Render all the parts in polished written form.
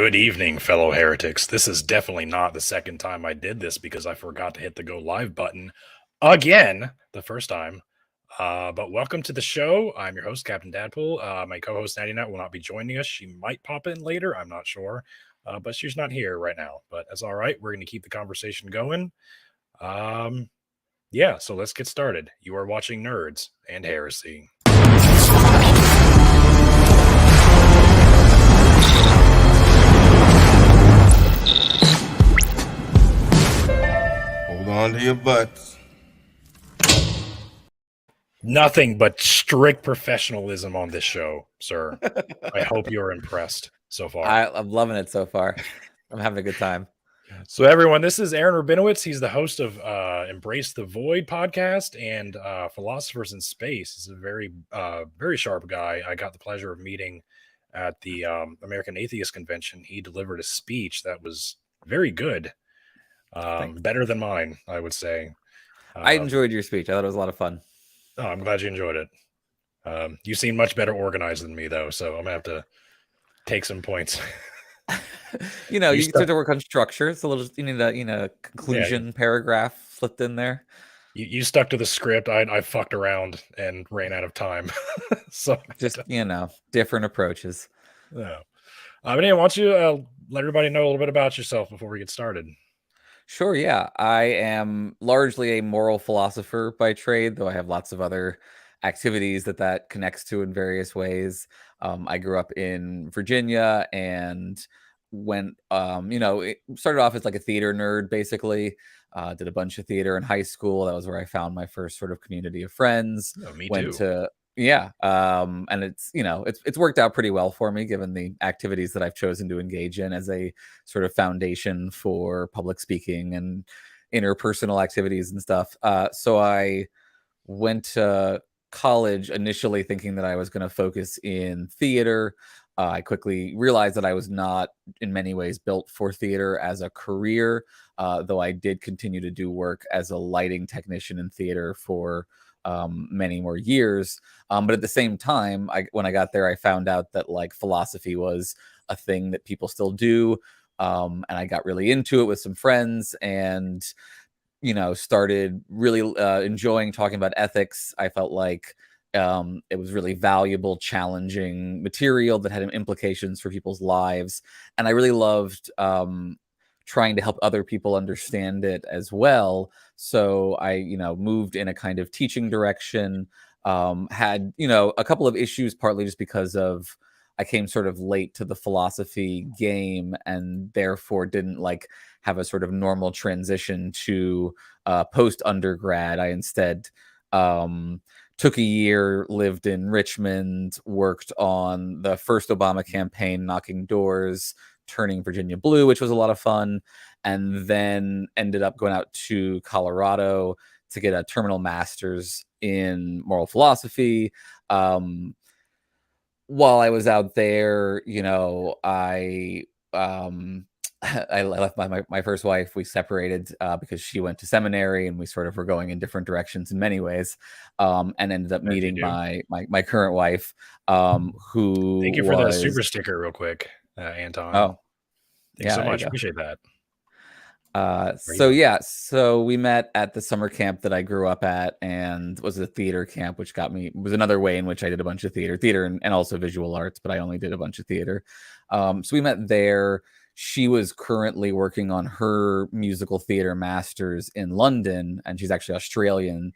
Good evening, fellow heretics. This is definitely not the second time I did this because I forgot to hit the go live button again the first time. But welcome to the show. I'm your host, Captain Dadpool. My co-host, Natty Nut, will not be joining us. She might pop in later. I'm not sure. But she's not here right now. But that's all right. We're going to keep the conversation going. Yeah, so let's get started. You are watching Nerds and Heresy. Hold on to your butts. Nothing but strict professionalism on this show, sir. I hope you're impressed so far. I'm loving it so far. I'm having a good time. So everyone, this is Aaron Rabinowitz. He's the host of Embrace the Void podcast and Philosophers in Space. He's a very, very sharp guy. I got the pleasure of meeting at the American Atheist Convention. He delivered a speech that was very good. Better than mine, I would say. I enjoyed your speech. I thought it was a lot of fun. Oh, I'm glad you enjoyed it. You seem much better organized than me, though, so I'm gonna have to take some points. You start to work on structure. It's a little, you need a conclusion paragraph slipped in there. You stuck to the script. I fucked around and ran out of time. So just different approaches. Yeah. But anyway, why don't you let everybody know a little bit about yourself before we get started? Sure, yeah. I am largely a moral philosopher by trade, though I have lots of other activities that connects to in various ways. I grew up in Virginia and went, it started off as like a theater nerd, basically. Did a bunch of theater in high school. That was where I found my first sort of community of friends. Oh, me too. And it's worked out pretty well for me, given the activities that I've chosen to engage in as a sort of foundation for public speaking and interpersonal activities and stuff. So I went to college initially thinking that I was going to focus in theater. I quickly realized that I was not in many ways built for theater as a career, though I did continue to do work as a lighting technician in theater for many more years. But at the same time, when I got there, I found out that like philosophy was a thing that people still do. And I got really into it with some friends and, started really enjoying talking about ethics. I felt like it was really valuable, challenging material that had implications for people's lives. And I really loved trying to help other people understand it as well. So I, moved in a kind of teaching direction, had, a couple of issues, partly just because of I came sort of late to the philosophy game and therefore didn't have a sort of normal transition to post undergrad. I instead took a year, lived in Richmond, worked on the first Obama campaign, knocking doors, turning Virginia blue, which was a lot of fun, and then ended up going out to Colorado to get a terminal master's in moral philosophy. While I was out there, I left my first wife. We separated because she went to seminary and we sort of were going in different directions in many ways, and ended up meeting my current wife, who thank you for the super sticker real quick. Anton. Oh, thanks so much. Appreciate that. So we met at the summer camp that I grew up at, and was a theater camp, which was another way in which I did a bunch of theater and also visual arts, but I only did a bunch of theater. So we met there. She was currently working on her musical theater master's in London, and she's actually Australian.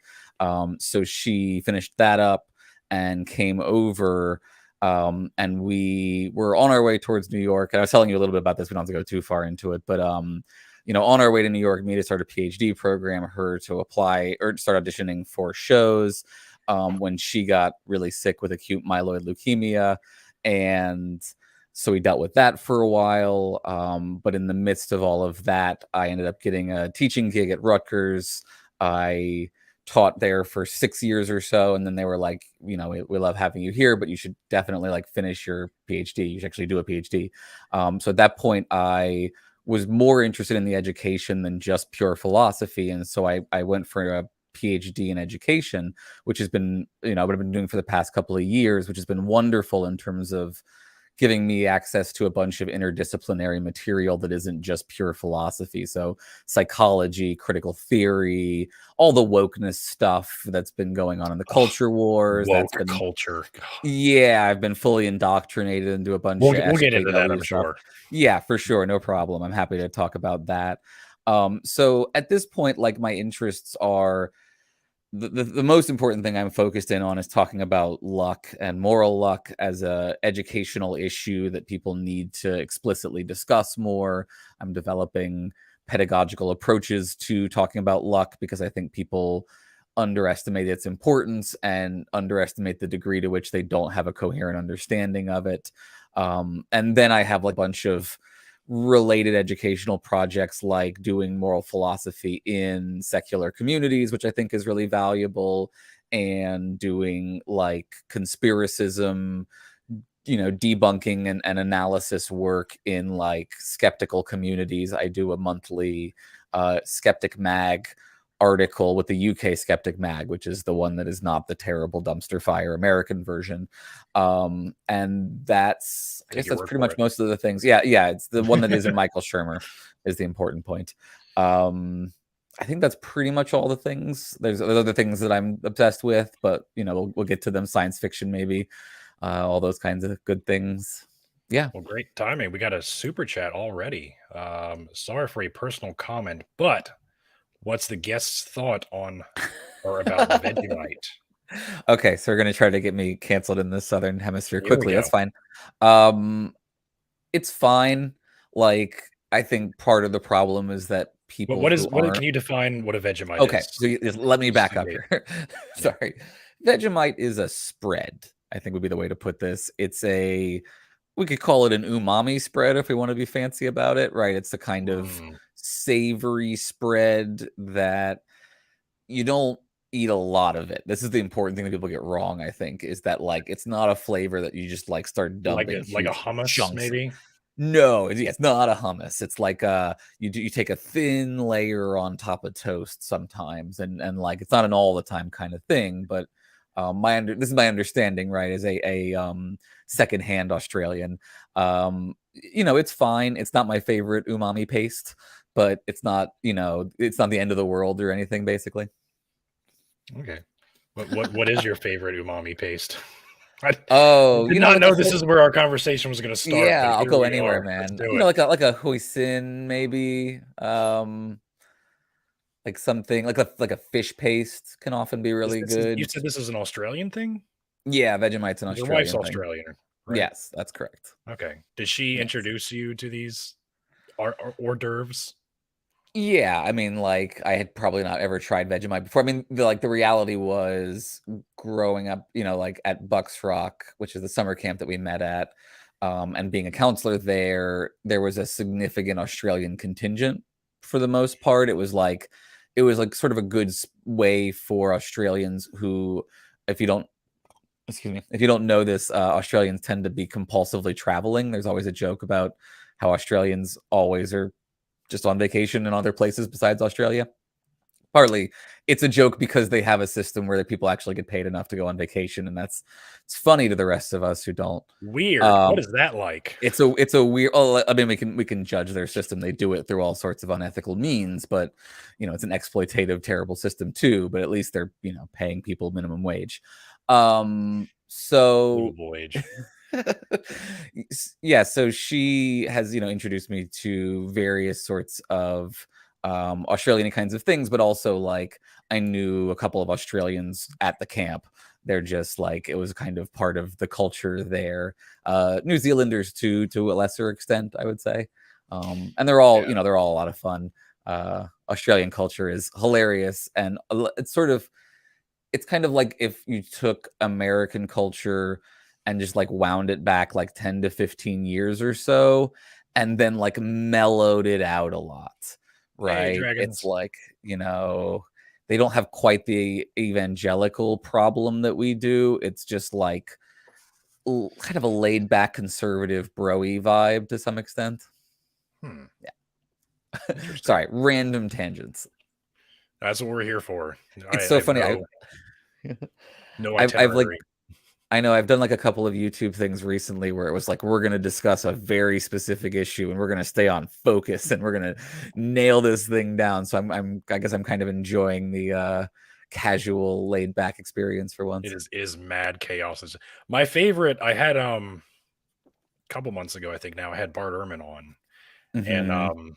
So she finished that up and came over. And we were on our way towards New York. And I was telling you a little bit about this. We don't have to go too far into it, but on our way to New York, me to start a PhD program, her to apply or start auditioning for shows. When she got really sick with acute myeloid leukemia, and so we dealt with that for a while. But in the midst of all of that, I ended up getting a teaching gig at Rutgers. I taught there for 6 years or so, and then they were like, we love having you here, but you should definitely finish your PhD. You should actually do a PhD. So at that point, I was more interested in the education than just pure philosophy, and so I went for a PhD in education, which has been what I've been doing for the past couple of years, which has been wonderful in terms of giving me access to a bunch of interdisciplinary material that isn't just pure philosophy. So psychology, critical theory, all the wokeness stuff that's been going on in the culture wars. Woke That's been culture. Yeah, I've been fully indoctrinated into a bunch We'll of get into that, SJW I'm stuff. sure. Yeah, for sure, no problem. I'm happy to talk about that. So at this point, like, my interests are the most important thing I'm focused in on is talking about luck and moral luck as a educational issue that people need to explicitly discuss more. I'm developing pedagogical approaches to talking about luck because I think people underestimate its importance and underestimate the degree to which they don't have a coherent understanding of it. And then I have like a bunch of related educational projects like doing moral philosophy in secular communities, which I think is really valuable, and doing like conspiracism, debunking and analysis work in like skeptical communities. I do a monthly Skeptic Mag article with the UK Skeptic Mag, which is the one that is not the terrible dumpster fire American version. And that's, I guess that's pretty much most of the things. Yeah, it's the one that isn't Michael Shermer is the important point. I think that's pretty much all the things. There's other things that I'm obsessed with, but we'll get to them. Science fiction, maybe, all those kinds of good things. Yeah. Well, great timing. We got a super chat already. Sorry for a personal comment, but what's the guest's thought on or about Vegemite? Okay, so we're gonna try to get me canceled in the Southern Hemisphere Here we quickly. go. That's fine. It's fine. Like, I think part of the problem is that people. Can you define what a Vegemite is? Okay, so let me back up here. Sorry, Vegemite is a spread, I think would be the way to put this. We could call it an umami spread if we want to be fancy about it, right? It's the kind of savory spread that you don't eat a lot of it. This is the important thing that people get wrong, I think, is that like it's not a flavor that you just like start dumping like a hummus chunks. maybe. No, it's not a hummus. It's like you take a thin layer on top of toast sometimes, and like it's not an all the time kind of thing. But this is my understanding, right? As a secondhand Australian, it's fine. It's not my favorite umami paste, but it's not it's not the end of the world or anything, basically. Okay, what is your favorite umami paste? I did not know this is where our conversation was going to start. Yeah, I'll go anywhere, man. Like a hoisin, maybe. Like something like a fish paste can often be really good. You said this is an Australian thing? Yeah, Vegemite's an Australian. Your wife's thing. Australian, right? Yes, that's correct. Okay. Did she introduce you to these hors d'oeuvres? Yeah, I mean, like, I had probably not ever tried Vegemite before. I mean, the reality was growing up, like at Bucks Rock, which is the summer camp that we met at, and being a counselor there was a significant Australian contingent for the most part. It was like sort of a good way for Australians who, if you don't know this, Australians tend to be compulsively traveling. There's always a joke about how Australians always are just on vacation in other places besides Australia. Partly it's a joke because they have a system where the people actually get paid enough to go on vacation, and it's funny to the rest of us who don't. Weird. What is that like? It's a weird. Oh, I mean, we can judge their system. They do it through all sorts of unethical means, but it's an exploitative, terrible system too. But at least they're paying people minimum wage. So minimum wage. Yeah, so she has introduced me to various sorts of Australian kinds of things, but also like I knew a couple of Australians at the camp. They're just like, it was kind of part of the culture there. New Zealanders too, to a lesser extent, I would say. And they're all they're all a lot of fun. Australian culture is hilarious, and it's kind of like if you took American culture and just like wound it back like 10 to 15 years or so, and then like mellowed it out a lot, right? Hey, it's like, they don't have quite the evangelical problem that we do. It's just like kind of a laid back conservative bro-y vibe to some extent. Yeah. Sorry, random tangents. That's what we're here for. It's so funny. No itinerary. I know I've done like a couple of YouTube things recently where it was like, we're going to discuss a very specific issue and we're going to stay on focus and we're going to nail this thing down. So I guess I'm kind of enjoying the casual laid back experience for once. It is mad chaos. My favorite, I had a couple months ago, I think now I had Bart Ehrman on, and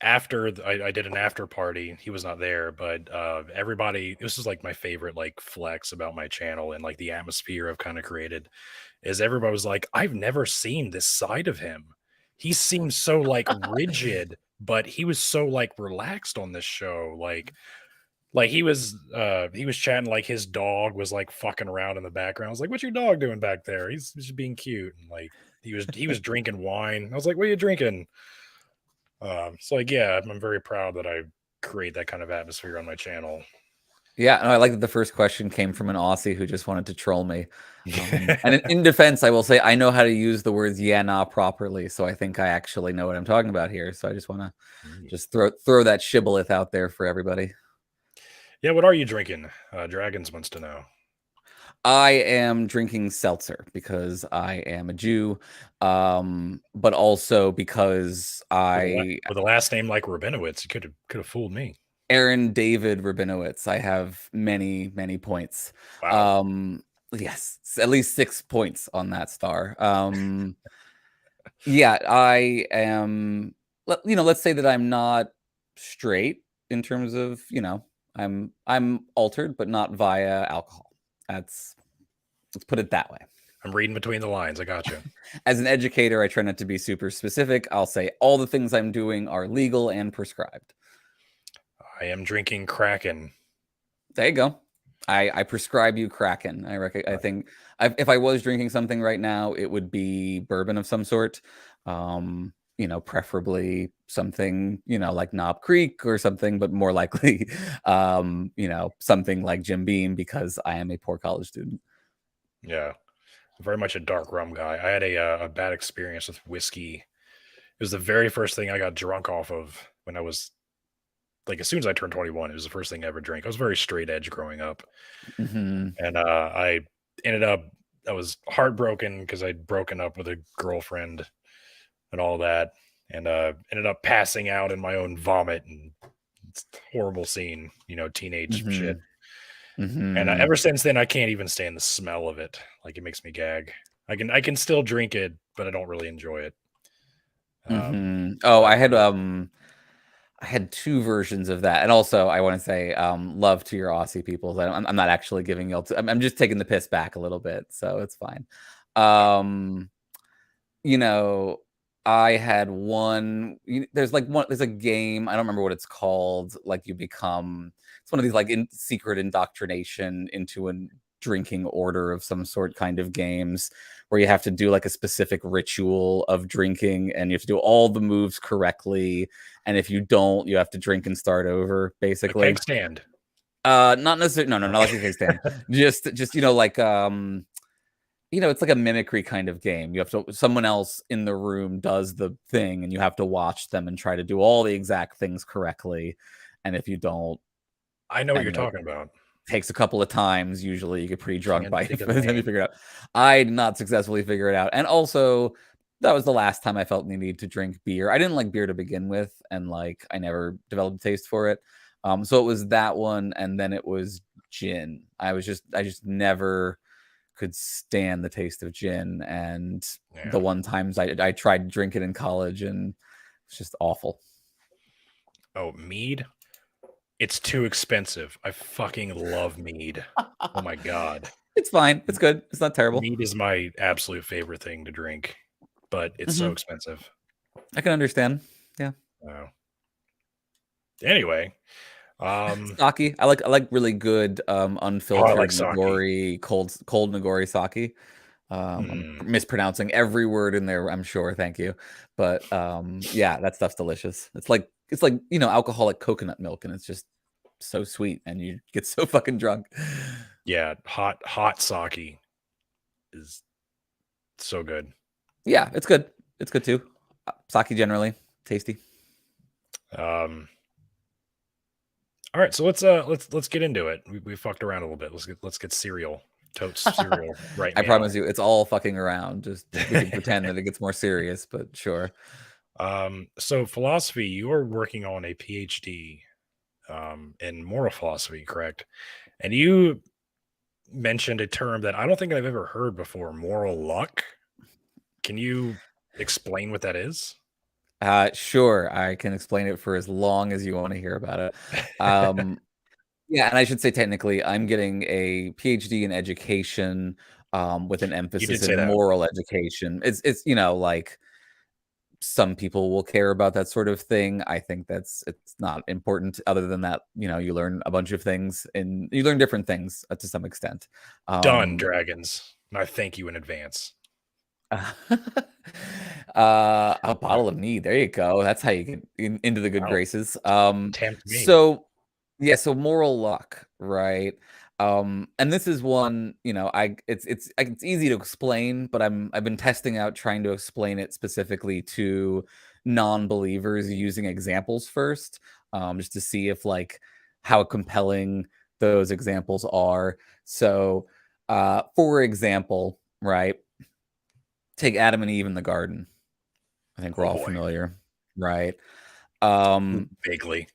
after I did an after party, he was not there, but everybody, this is like my favorite like flex about my channel and like the atmosphere I've kind of created, is everybody was like, I've never seen this side of him. He seems so like rigid, but he was so like relaxed on this show. Like he was chatting, like his dog was like fucking around in the background. I was like, "What's your dog doing back there?" He's just being cute, and like he was drinking wine. I was like, "What are you drinking?" So like, yeah, I'm very proud that I create that kind of atmosphere on my channel. Yeah, and I like that the first question came from an Aussie who just wanted to troll me. And in defense, I will say I know how to use the words "yeah, nah" properly, so I think I actually know what I'm talking about here. So I just want to just throw that shibboleth out there for everybody. Yeah, what are you drinking? Dragons wants to know. I am drinking seltzer because I am a Jew, but also because With a last name like Rabinowitz, you could have fooled me. Aaron David Rabinowitz. I have many points. Wow. Yes, at least 6 points on that star. Yeah, I am. Let's say that I'm not straight in terms of I'm altered, but not via alcohol. Let's put it that way. I'm reading between the lines. I got you. As an educator, I try not to be super specific. I'll say all the things I'm doing are legal and prescribed. I am drinking Kraken. There you go. I prescribe you Kraken. I think if I was drinking something right now, it would be bourbon of some sort. Preferably something, like Knob Creek or something, but more likely, something like Jim Beam because I am a poor college student. Yeah, very much a dark rum guy. I had a bad experience with whiskey. It was the very first thing I got drunk off of when I was like, as soon as I turned 21. It was the first thing I ever drank. I was very straight edge growing up, and I ended up I was heartbroken because I'd broken up with a girlfriend and all that, and ended up passing out in my own vomit, and it's a horrible scene, teenage shit. And ever since then, I can't even stand the smell of it. Like, it makes me gag. I can still drink it, but I don't really enjoy it. Oh, I had 2 versions of that, and also I want to say love to your Aussie people. I'm not actually giving you. I'm just taking the piss back a little bit, so it's fine. I had one. There's a game. I don't remember what it's called. Like it's one of these like secret indoctrination into a drinking order of some sort kind of games where you have to do like a specific ritual of drinking and you have to do all the moves correctly. And if you don't, you have to drink and start over, basically. A keg stand. Not necessarily. No, not like a keg stand. just like it's like a mimicry kind of game. You have to, someone else in the room does the thing and you have to watch them and try to do all the exact things correctly. And if you don't, I know what you're talking about. Takes a couple of times. Usually you get pretty drunk by the time you figure it out. I did not successfully figure it out. And also that was the last time I felt the need to drink beer. I didn't like beer to begin with. And like, I never developed a taste for it. So it was that one. And then it was gin. I just never could stand the taste of gin. And the one times I tried to drink it in college and it's just awful. Oh, mead. It's too expensive. I fucking love mead. Oh my God. It's fine. It's good. It's not terrible. Mead is my absolute favorite thing to drink, but it's so expensive. I can understand. Yeah. Oh. Anyway. Sake. I like really good unfiltered Nagori, cold Nagori sake. I'm mispronouncing every word in there, I'm sure. Thank you. But yeah, that stuff's delicious. It's like alcoholic coconut milk, and it's just so sweet, and you get so fucking drunk. Yeah, hot sake is so good. Yeah, it's good. It's good too. Sake generally tasty. All right, so let's get into it. We fucked around a little bit. Let's get serial. totes cereal right I now. promise you, it's all fucking around. Just we can pretend that it gets more serious, but sure. So philosophy, you are working on a PhD in moral philosophy, correct? And you mentioned a term that I don't think I've ever heard before, moral luck. Can you explain what that is? Sure, I can explain it for as long as you want to hear about it. Yeah, and I should say technically, I'm getting a PhD in education, with an You did emphasis say in that. moral education. It's like some people will care about that sort of thing. I think it's not important. Other than that, you learn a bunch of things and you learn different things to some extent. Done, dragons. And I thank you in advance. A bottle of mead. There you go. That's how you get into the good Wow, graces. tempt me. So yeah, so moral luck, right? And this is one, it's easy to explain, but I've been testing out trying to explain it specifically to non-believers using examples first, just to see if how compelling those examples are. So, for example, right? Take Adam and Eve in the garden. I think we're Oh all boy, familiar, right? Um, vaguely.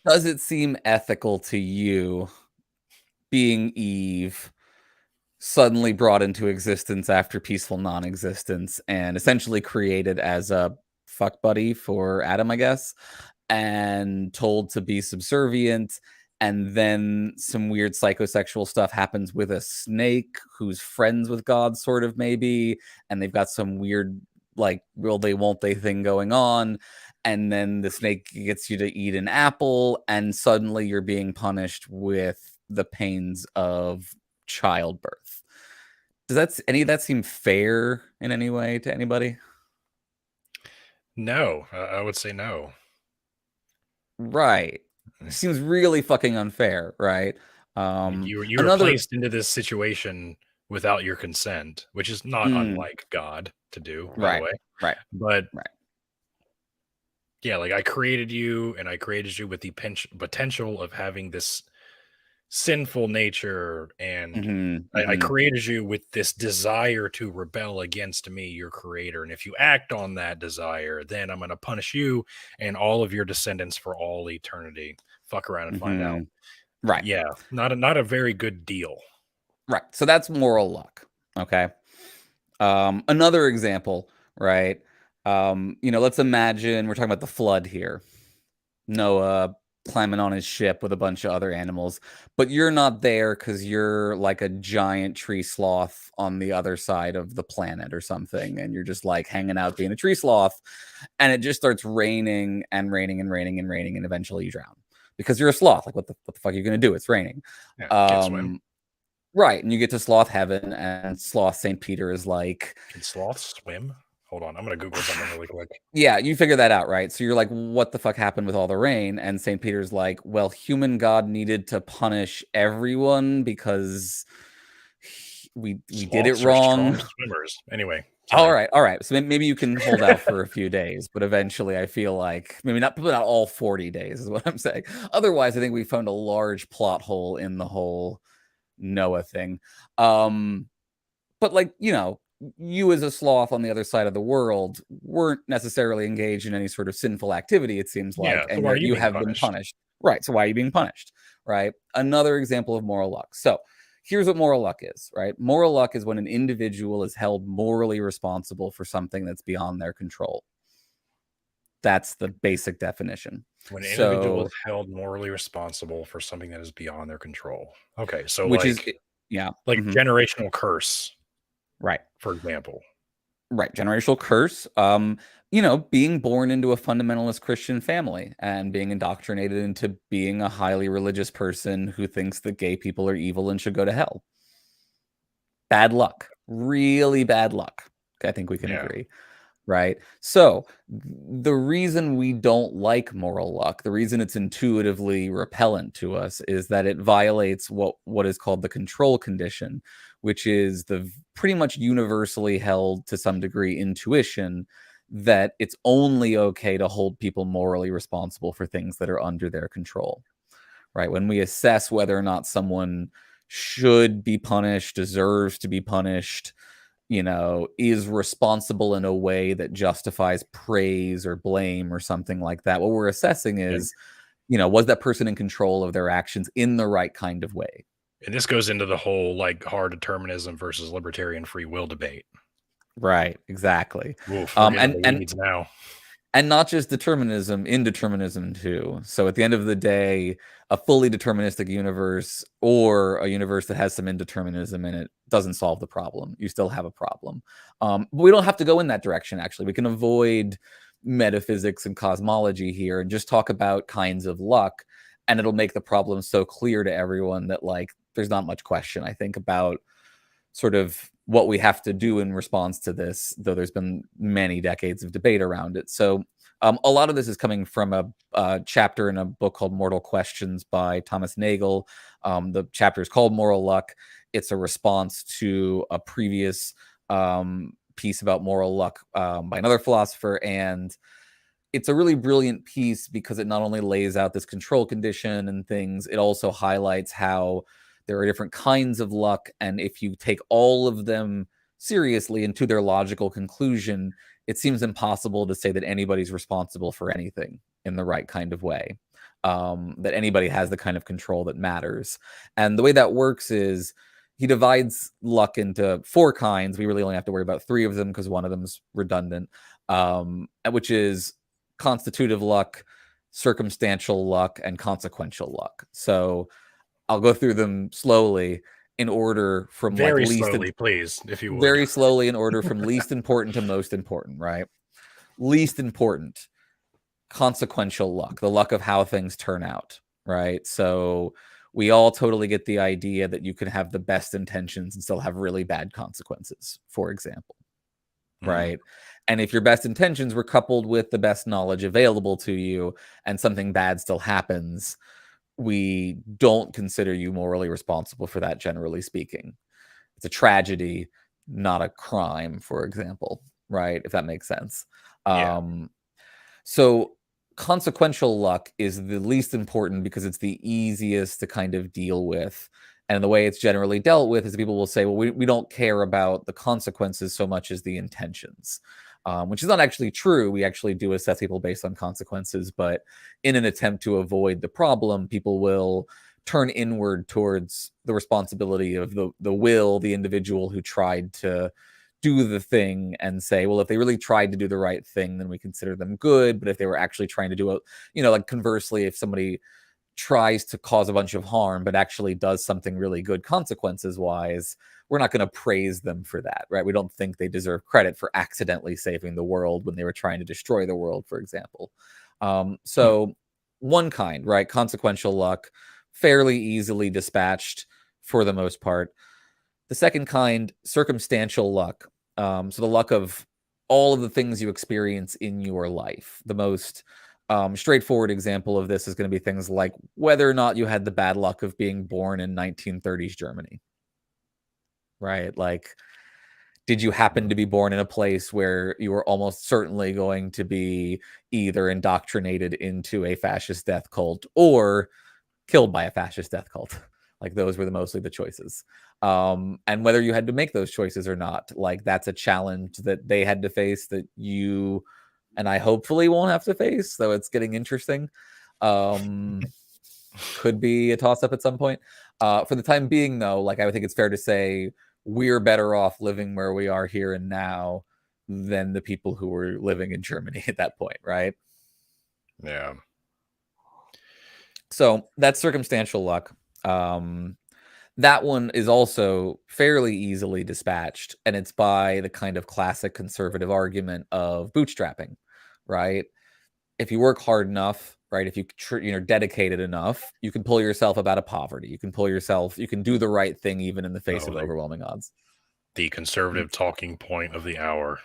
does it seem ethical to you being Eve suddenly brought into existence after peaceful non-existence and essentially created as a fuck buddy for Adam, I guess, and told to be subservient? And then some weird psychosexual stuff happens with a snake who's friends with God, sort of, maybe, and they've got some weird will they won't they thing going on, and then the snake gets you to eat an apple and suddenly you're being punished with the pains of childbirth. Does any of that seem fair in any way to anybody? No, I would say no. Right. Seems really fucking unfair, right? Like you were Another placed into this situation without your consent, which is not mm, unlike God to do, by the right, way. right, But right. yeah, like I created you, and I created you with the potential of having this sinful nature, and Mhm, I mhm. created you with this desire to rebel against me, your creator. And if you act on that desire, then I'm going to punish you and all of your descendants for all eternity. Fuck around and find out. Mhm. Right. Yeah, not a very good deal. Right. So that's moral luck. Okay. Another example, right? Let's imagine we're talking about the flood here. Noah climbing on his ship with a bunch of other animals, but you're not there because you're like a giant tree sloth on the other side of the planet or something, and you're just hanging out being a tree sloth, and it just starts raining and raining and raining and raining, and eventually you drown because you're a sloth. Like, what the fuck are you gonna do? It's raining. Yeah, can't swim. Um, right, and you get to sloth heaven, and sloth Saint Peter is like, Can sloths swim? Hold on, I'm gonna Google something really quick. yeah, you figure that out, right? So you're like, what the fuck happened with all the rain? And St. Peter's like, well, human God needed to punish everyone because we did it Sloths are strong wrong. swimmers. Anyway, All sorry. right, all right. So maybe you can hold out for a few days, but eventually I feel like maybe not all 40 days is what I'm saying. Otherwise, I think we found a large plot hole in the whole Noah thing. But you as a sloth on the other side of the world weren't necessarily engaged in any sort of sinful activity, it seems Yeah, like, so and why are yet you you being have been punished? punished. Right. So why are you being punished? Right. Another example of moral luck. So here's what moral luck is, right? Moral luck is when an individual is held morally responsible for something that's beyond their control. That's the basic definition. When an individual So, is held morally responsible for something that is beyond their control. Okay, so which is, yeah. like Mhm, generational curse, right. for example. Right, generational curse. Being born into a fundamentalist Christian family and being indoctrinated into being a highly religious person who thinks that gay people are evil and should go to hell. Bad luck. Really bad luck. I think we can Yeah. agree. Right. So the reason we don't like moral luck, the reason it's intuitively repellent to us is that it violates what is called the control condition, which is the pretty much universally held to some degree intuition that it's only okay to hold people morally responsible for things that are under their control. Right. When we assess whether or not someone should be punished, deserves to be punished, is responsible in a way that justifies praise or blame or something like that. What we're assessing is, was that person in control of their actions in the right kind of way? And this goes into the whole like hard determinism versus libertarian free will debate. Right, exactly. Oof, we're getting in the weeds now. And not just determinism, indeterminism too. So at the end of the day, a fully deterministic universe or a universe that has some indeterminism in it doesn't solve the problem. You still have a problem. But we don't have to go in that direction, actually. We can avoid metaphysics and cosmology here and just talk about kinds of luck, and it'll make the problem so clear to everyone that, like, there's not much question, I think, about sort of what we have to do in response to this, though there's been many decades of debate around it. So a lot of this is coming from a chapter in a book called Mortal Questions by Thomas Nagel. The chapter is called Moral Luck. It's a response to a previous piece about moral luck by another philosopher. And it's a really brilliant piece because it not only lays out this control condition and things, it also highlights how there are different kinds of luck, and if you take all of them seriously and to their logical conclusion, it seems impossible to say that anybody's responsible for anything in the right kind of way, that anybody has the kind of control that matters. And the way that works is he divides luck into 4 kinds. We really only have to worry about 3 of them because one of them is redundant, which is constitutive luck, circumstantial luck, and consequential luck. So I'll go through them slowly in order from very slowly, please, if you would. Very slowly in order from least important to most important, right? Least important, consequential luck, the luck of how things turn out, right? So we all totally get the idea that you can have the best intentions and still have really bad consequences, for example, right? And if your best intentions were coupled with the best knowledge available to you and something bad still happens, we don't consider you morally responsible for that, generally speaking. It's a tragedy, not a crime, for example, right? If that makes sense. Yeah. So consequential luck is the least important because it's the easiest to kind of deal with. And the way it's generally dealt with is people will say, well, we don't care about the consequences so much as the intentions. Which is not actually true. We actually do assess people based on consequences, but in an attempt to avoid the problem, people will turn inward towards the responsibility of the will, the individual who tried to do the thing, and say, well, if they really tried to do the right thing, then we consider them good. But if they were actually trying to do it, like conversely, if somebody tries to cause a bunch of harm, but actually does something really good consequences wise, we're not going to praise them for that, right? We don't think they deserve credit for accidentally saving the world when they were trying to destroy the world, for example. So one kind, right? Consequential luck, fairly easily dispatched for the most part. The second kind, circumstantial luck. So the luck of all of the things you experience in your life. The most straightforward example of this is going to be things like whether or not you had the bad luck of being born in 1930s Germany, right? Like, did you happen to be born in a place where you were almost certainly going to be either indoctrinated into a fascist death cult or killed by a fascist death cult? Like, those were mostly the choices. And whether you had to make those choices or not, like, that's a challenge that they had to face that you and I hopefully won't have to face, though it's getting interesting. Could be a toss-up at some point. For the time being, though, like, I would think it's fair to say we're better off living where we are here and now than the people who were living in Germany at that point, right? Yeah. So that's circumstantial luck. That one is also fairly easily dispatched, and it's by the kind of classic conservative argument of bootstrapping, right? If you work hard enough, right, if you're dedicated enough, you can pull yourself out of poverty. You can do the right thing even in the face of overwhelming odds. The conservative talking point of the hour.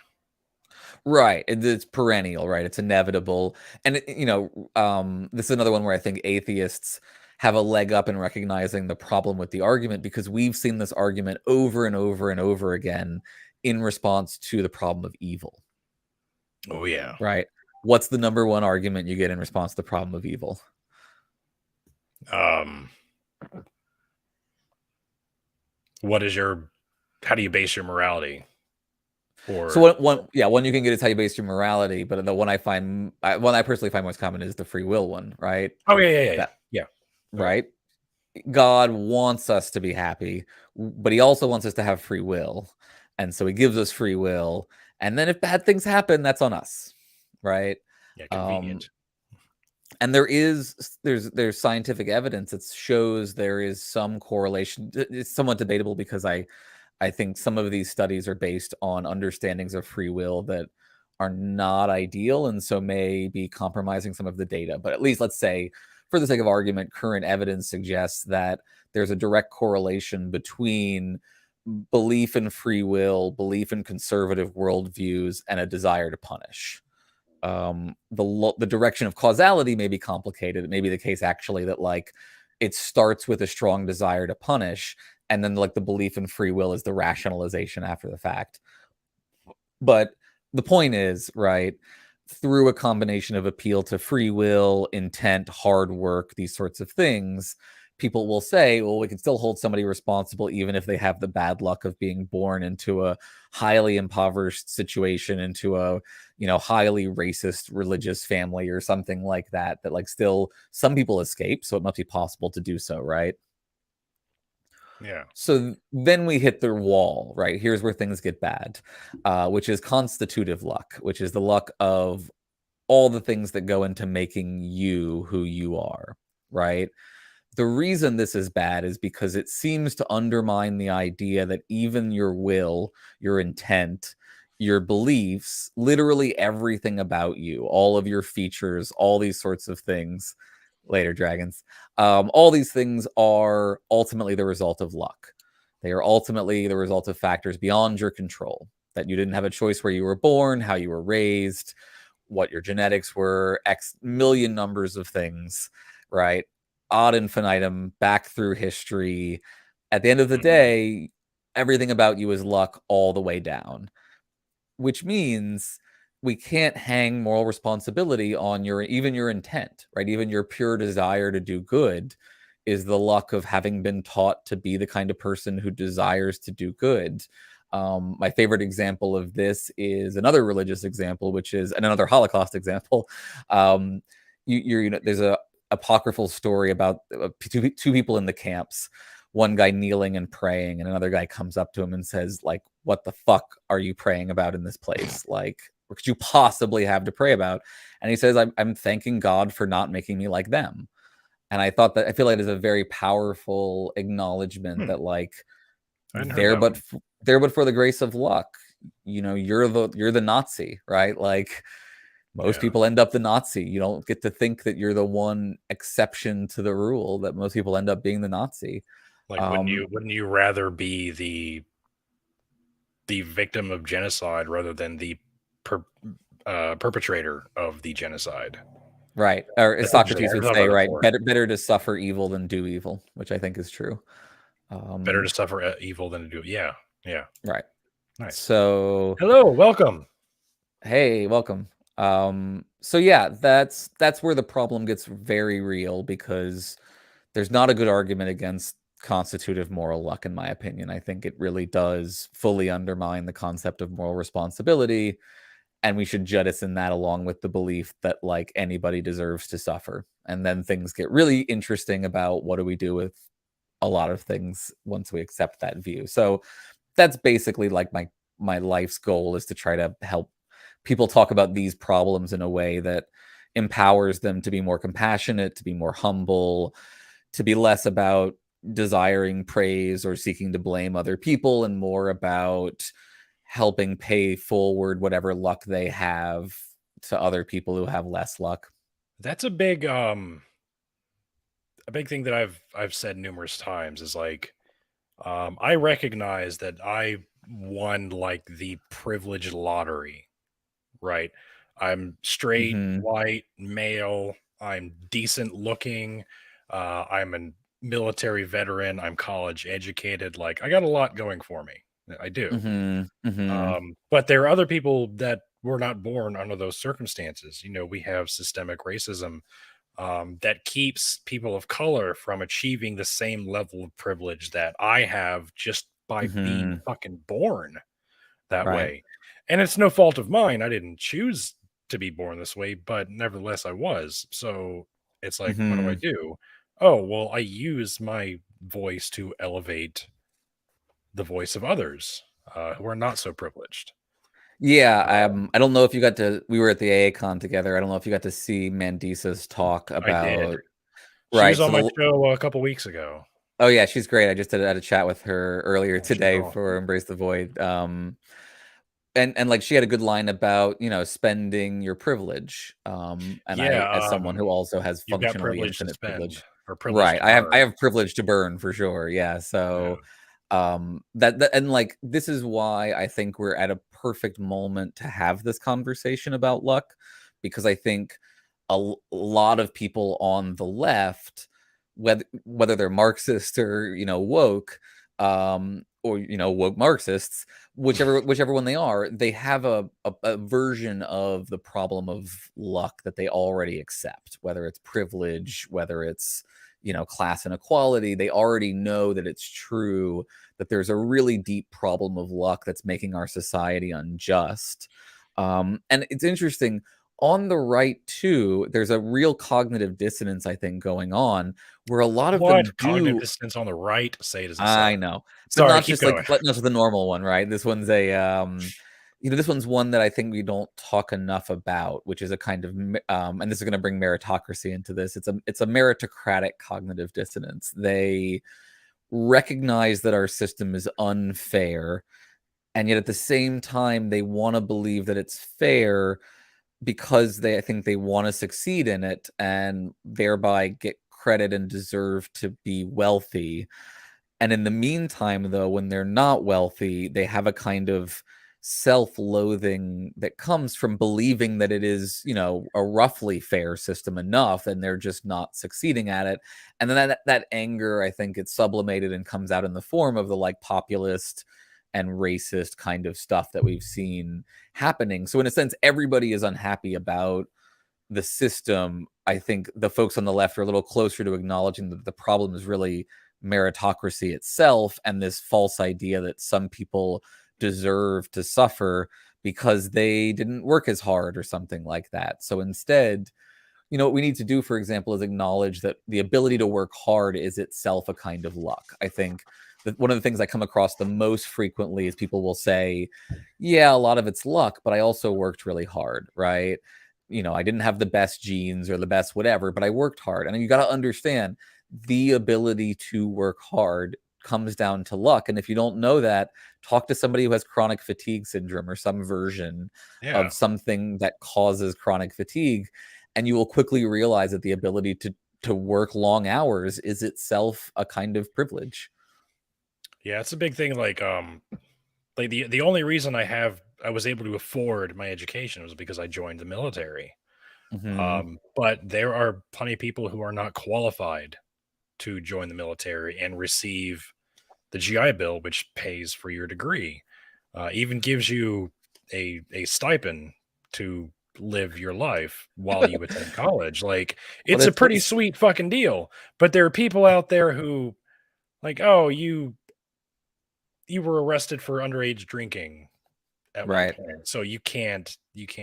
Right. It's perennial, right? It's inevitable. And, this is another one where I think atheists have a leg up in recognizing the problem with the argument, because we've seen this argument over and over and over again in response to the problem of evil. Oh, yeah. Right. What's the number one argument you get in response to the problem of evil? how do you base your morality? So Or one you can get is how you base your morality, but the one I personally find most common is the free will one, right? oh yeah. That Okay. right? God wants us to be happy, but he also wants us to have free will. And so he gives us free will. And then if bad things happen, that's on us, right? Yeah, Um, convenient. and there's scientific evidence that shows there is some correlation. It's somewhat debatable because I think some of these studies are based on understandings of free will that are not ideal and so may be compromising some of the data. But at least let's say, for the sake of argument, current evidence suggests that there's a direct correlation between belief in free will, belief in conservative worldviews, and a desire to punish. The direction of causality may be complicated. It may be the case actually that like it starts with a strong desire to punish, and then like the belief in free will is the rationalization after the fact. But the point is, right, through a combination of appeal to free will, intent, hard work, these sorts of things, people will say, well, we can still hold somebody responsible even if they have the bad luck of being born into a highly impoverished situation, into a, highly racist religious family or something like that, that like still some people escape. So it must be possible to do so, right? Yeah. So then we hit the wall, right? Here's where things get bad, which is constitutive luck, which is the luck of all the things that go into making you who you are, right? The reason this is bad is because it seems to undermine the idea that even your will, your intent, your beliefs, literally everything about you, all of your features, all these sorts of things, later dragons, all these things are ultimately the result of luck. They are ultimately the result of factors beyond your control, that you didn't have a choice where you were born, how you were raised, what your genetics were, X million numbers of things, right? Ad infinitum, back through history. At the end of the day, everything about you is luck all the way down, which means we can't hang moral responsibility on even your intent, right? Even your pure desire to do good is the luck of having been taught to be the kind of person who desires to do good. My favorite example of this is another religious example, which is and another Holocaust example. There's a apocryphal story about two people in the camps, one guy kneeling and praying, and another guy comes up to him and says, like, what the fuck are you praying about in this place? Like, what could you possibly have to pray about? And he says, I'm thanking God for not making me like them. And I feel like it is a very powerful acknowledgement that like I hadn't heard that one. there but for the grace of luck, you're the Nazi, right? Like most people end up the Nazi. You don't get to think that you're the one exception to the rule, that most people end up being the Nazi. Like, wouldn't you rather be the victim of genocide rather than the perpetrator of the genocide? Right. Or as Socrates would say, right, Better better to suffer evil than do evil, which I think is true. to suffer evil than to do. Yeah. Right. Nice. So hello, welcome. Hey, welcome. So yeah, that's where the problem gets very real, because there's not a good argument against constitutive moral luck, in my opinion. I think it really does fully undermine the concept of moral responsibility, and we should jettison that along with the belief that like anybody deserves to suffer. And then things get really interesting about what do we do with a lot of things once we accept that view. So that's basically like my life's goal, is to try to help people talk about these problems in a way that empowers them to be more compassionate, to be more humble, to be less about desiring praise or seeking to blame other people, and more about helping pay forward whatever luck they have to other people who have less luck. That's a big thing that I've said numerous times, is like, I recognize that I won like the privilege lottery, right? I'm straight, white, male, I'm decent looking, I'm a military veteran, I'm college educated, like I got a lot going for me. I do. But there are other people that were not born under those circumstances. We have systemic racism that keeps people of color from achieving the same level of privilege that I have, just by being fucking born that Right. way. And it's no fault of mine. I didn't choose to be born this way, but nevertheless I was. So it's like, what do I do? Oh, well, I use my voice to elevate the voice of others who are not so privileged. Yeah, I don't know if you got to. We were at the AA Con together. I don't know if you got to see Mandisa's talk I did. about. She was Right. on my So show a couple weeks ago. oh yeah, she's great. I just had a chat with her earlier She's today awesome. for Embrace the Void. And like she had a good line about spending your privilege. And I, as someone who also has You've got functionally privilege to infinite spend privilege, or privilege right? to I burn. have privilege to burn for sure. Yeah. So that and like this is why I think we're at a perfect moment to have this conversation about luck, because I think lot of people on the left, whether they're Marxist or woke, or woke Marxists, whichever one they are, they have a version of the problem of luck that they already accept, whether it's privilege, whether it's class inequality. They already know that it's true, that there's a really deep problem of luck that's making our society unjust. And it's interesting, on the right too, there's a real cognitive dissonance, I think, going on, where a lot of them cognitive do. dissonance on the right? Say it as a I know, but Sorry, not keep just like going. not just the normal one, right? This one's a this one's one that I think we don't talk enough about, which is a kind of and this is going to bring meritocracy into this. It's a meritocratic cognitive dissonance. They recognize that our system is unfair, and yet at the same time they want to believe that it's fair because I think they want to succeed in it and thereby get credit and deserve to be wealthy. And in the meantime, though, when they're not wealthy, they have a kind of self-loathing that comes from believing that it is, a roughly fair system enough, and they're just not succeeding at it. And then that anger, I think, gets sublimated and comes out in the form of the like populist and racist kind of stuff that we've seen happening. So in a sense, everybody is unhappy about the system. I think the folks on the left are a little closer to acknowledging that the problem is really meritocracy itself and this false idea that some people deserve to suffer because they didn't work as hard or something like that. So instead, what we need to do, for example, is acknowledge that the ability to work hard is itself a kind of luck. I think that one of the things I come across the most frequently is people will say, yeah, a lot of it's luck, but I also worked really hard, right? I didn't have the best genes or the best whatever, but I worked hard. And you got to understand, the ability to work hard comes down to luck. And if you don't know that, talk to somebody who has chronic fatigue syndrome or some version of something that causes chronic fatigue, and you will quickly realize that the ability to work long hours is itself a kind of privilege. Yeah, it's a big thing. Like the only reason I was able to afford my education was because I joined the military. But there are plenty of people who are not qualified to join the military and receive the GI Bill, which pays for your degree, even gives you a stipend to live your life while you attend college. Like, it's a pretty sweet fucking deal. But there are people out there who, like, oh, you were arrested for underage drinking at one point, so you can't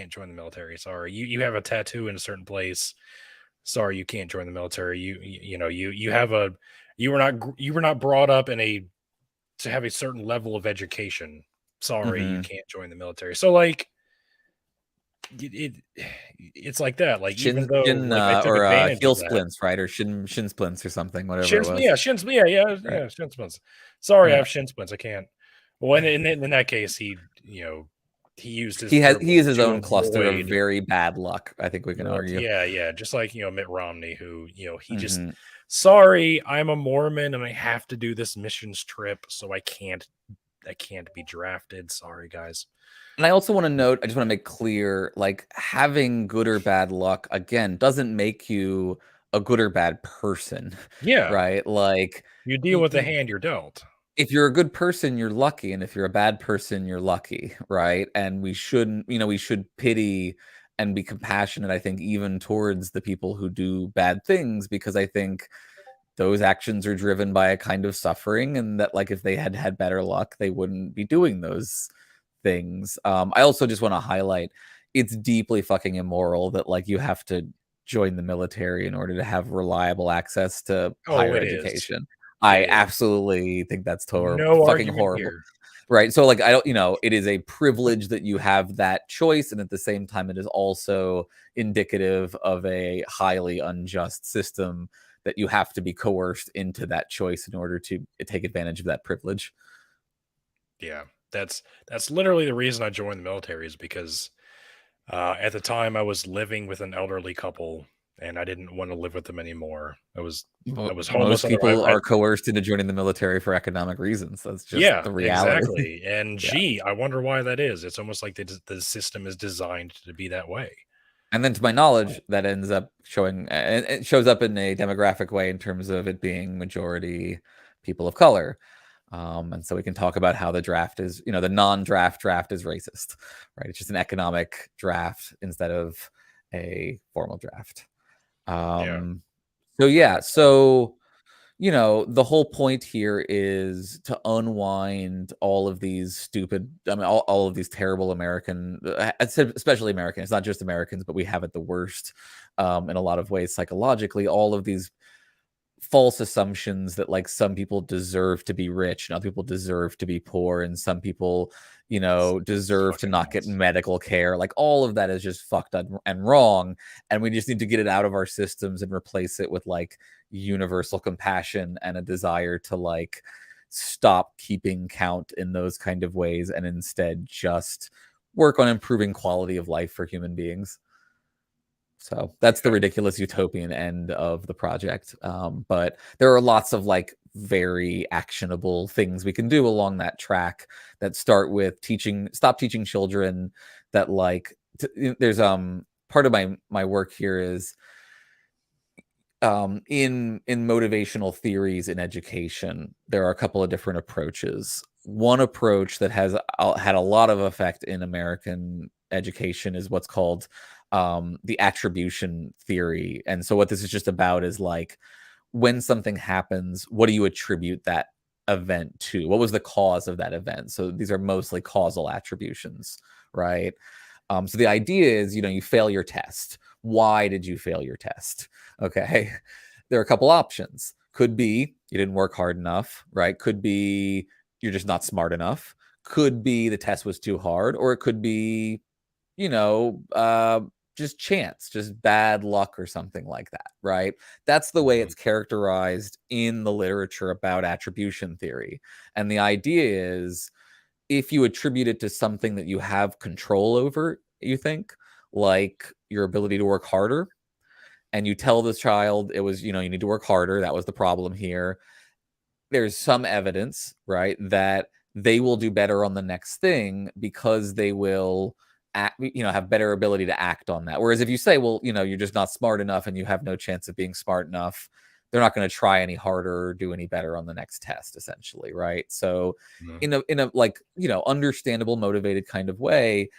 join the military. Sorry, you have a tattoo in a certain place. Sorry, you can't join the military. You were not brought up to have a certain level of education. Sorry, you can't join the military. So like it's like that. Like, even though like I took advantage heel of that. splints, right? Or shin splints or something, whatever it was. Shin splints. Sorry, I have shin splints. I can't. Well, in that case, he used his he is his own avoid, cluster of very bad luck, I think we can argue. Yeah, just like Mitt Romney, who he just, sorry, I'm a Mormon and I have to do this missions trip, so I can't be drafted. Sorry, guys. And I also want to note, I just want to make clear, like, having good or bad luck, again, doesn't make you a good or bad person. Yeah. Right? Like, you deal with the hand you're dealt. If you're a good person, you're lucky. And if you're a bad person, you're lucky. Right? And we shouldn't, we should pity and be compassionate, I think, even towards the people who do bad things, because I think those actions are driven by a kind of suffering, and that like if they had had better luck, they wouldn't be doing those things. I also just want to highlight it's deeply fucking immoral that like you have to join the military in order to have reliable access to Oh, higher it is. education. It I is. absolutely think that's No fucking argument horrible. here. Right. So like I don't, it is a privilege that you have that choice, and at the same time it is also indicative of a highly unjust system that you have to be coerced into that choice in order to take advantage of that privilege. Yeah, that's literally the reason I joined the military, is because at the time I was living with an elderly couple and I didn't want to live with them anymore. I was homeless Most on the people are coerced into joining the military for economic reasons. That's just yeah, the reality. exactly. And Yeah. gee, I wonder why that is. It's almost like the system is designed to be that way. And then to my knowledge, that ends up showing, it shows up in a demographic way in terms of it being majority people of color. And so we can talk about how the draft is, the non-draft draft is racist, right? It's just an economic draft instead of a formal draft. So yeah, so the whole point here is to unwind all of these stupid, all of these terrible American, especially American. It's not just Americans, but we have it the worst in a lot of ways psychologically. All of these false assumptions that like some people deserve to be rich and other people deserve to be poor, and some people deserve to not get medical care. Like all of that is just fucked up and wrong, and we just need to get it out of our systems and replace it with like universal compassion and a desire to like stop keeping count in those kind of ways, and instead just work on improving quality of life for human beings. So that's the ridiculous utopian end of the project. But there are lots of like very actionable things we can do along that track that start with stop teaching children that like, there's part of my work here is in motivational theories in education, there are a couple of different approaches. One approach that has had a lot of effect in American education is what's called the attribution theory. And so what this is just about is like, when something happens, what do you attribute that event to? What was the cause of that event? So these are mostly causal attributions, right? So the idea is, you fail your test. Why did you fail your test? Okay. There are a couple options. Could be you didn't work hard enough, right? Could be you're just not smart enough. Could be the test was too hard, or it could be, just chance, just bad luck or something like that, right? That's the way it's characterized in the literature about attribution theory. And the idea is, if you attribute it to something that you have control over, you think, like your ability to work harder, and you tell this child it was, you need to work harder, that was the problem here, there's some evidence, right, that they will do better on the next thing because they will have better ability to act on that. Whereas if you say, well, you're just not smart enough and you have no chance of being smart enough, they're not going to try any harder or do any better on the next test, essentially, right? So in a like, understandable, motivated kind of way,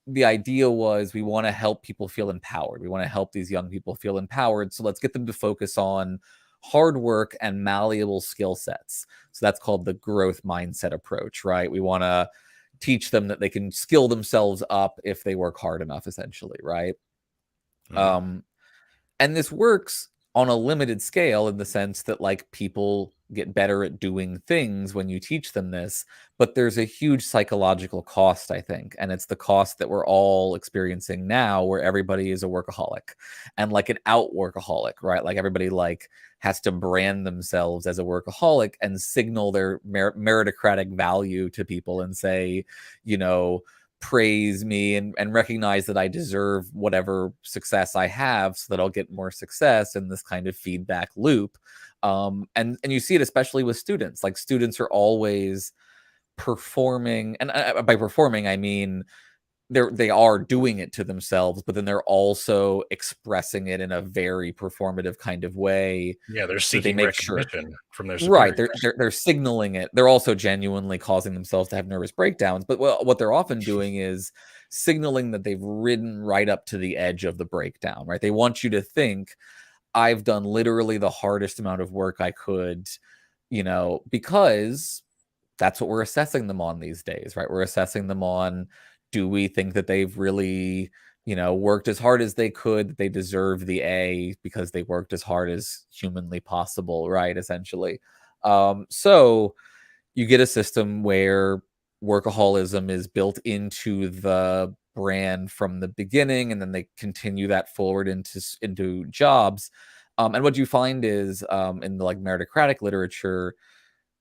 the idea was we want to help people feel empowered. We want to help these young people feel empowered. So let's get them to focus on hard work and malleable skill sets. So that's called the growth mindset approach, right? We want to teach them that they can skill themselves up if they work hard enough, essentially, right? And this works on a limited scale in the sense that like people get better at doing things when you teach them this, but there's a huge psychological cost, I think, and it's the cost that we're all experiencing now, where everybody is a workaholic and like an out workaholic, right? Like everybody like has to brand themselves as a workaholic and signal their meritocratic value to people and say, praise me and recognize that I deserve whatever success I have so that I'll get more success in this kind of feedback loop. And you see it especially with students. Like students are always performing, and by performing, I mean they are doing it to themselves, but then they're also expressing it in a very performative kind of way. Yeah, they're seeking recognition from their superiors. Right. They're signaling it. They're also genuinely causing themselves to have nervous breakdowns. But what they're often doing is signaling that they've ridden right up to the edge of the breakdown, right? They want you to think, I've done literally the hardest amount of work I could, because that's what we're assessing them on these days, right? We're assessing them on, do we think that they've really, worked as hard as they could, that they deserve the A because they worked as hard as humanly possible, right? Essentially. So you get a system where workaholism is built into the brand from the beginning, and then they continue that forward into jobs. And what you find is in the meritocratic literature,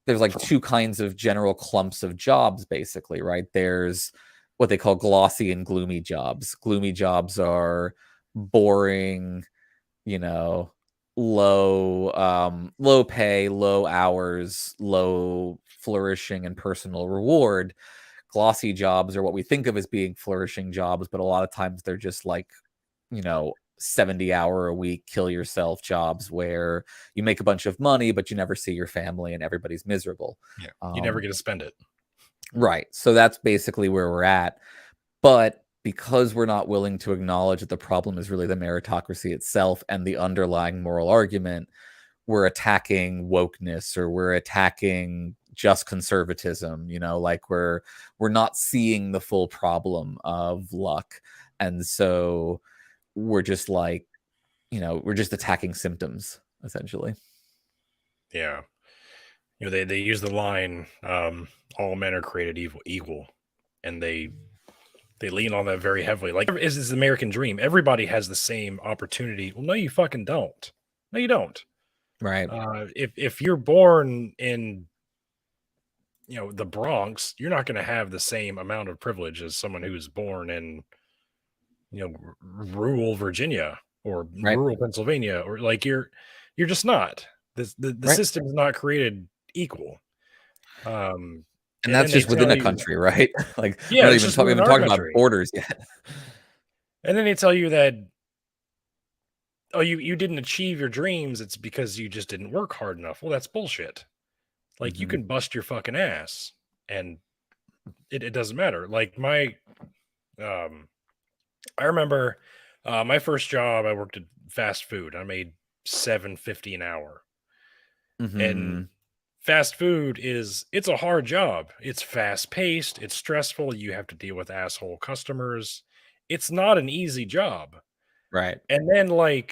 there's two kinds of general clumps of jobs, basically, right? There's what they call glossy and gloomy jobs. Gloomy jobs are boring, low pay, low hours, low flourishing and personal reward. Glossy jobs are what we think of as being flourishing jobs, but a lot of times they're just 70-hour a week kill yourself jobs where you make a bunch of money but you never see your family and everybody's miserable. You never get to spend it. Right. So that's basically where we're at. But because we're not willing to acknowledge that the problem is really the meritocracy itself and the underlying moral argument, we're attacking wokeness, or we're attacking just conservatism, we're not seeing the full problem of luck. And so we're just we're just attacking symptoms, essentially. Yeah. They use the line, all men are created equal, and they lean on that very heavily. Is this the American dream? Everybody has the same opportunity. Well, no, you fucking don't. No, you don't. Right. If you're born in, the Bronx, you're not going to have the same amount of privilege as someone who's born in, rural Virginia or rural Pennsylvania, or you're just not. The system is not created equal. And that's just within a country, right? We're not even talking about borders yet. And then they tell you that, oh, you didn't achieve your dreams. It's because you just didn't work hard enough. Well, that's bullshit. You can bust your fucking ass and it doesn't matter. I remember my first job, I worked at fast food. I made $7.50 an hour. And fast food it's a hard job. It's fast paced. It's stressful. You have to deal with asshole customers. It's not an easy job. Right. And then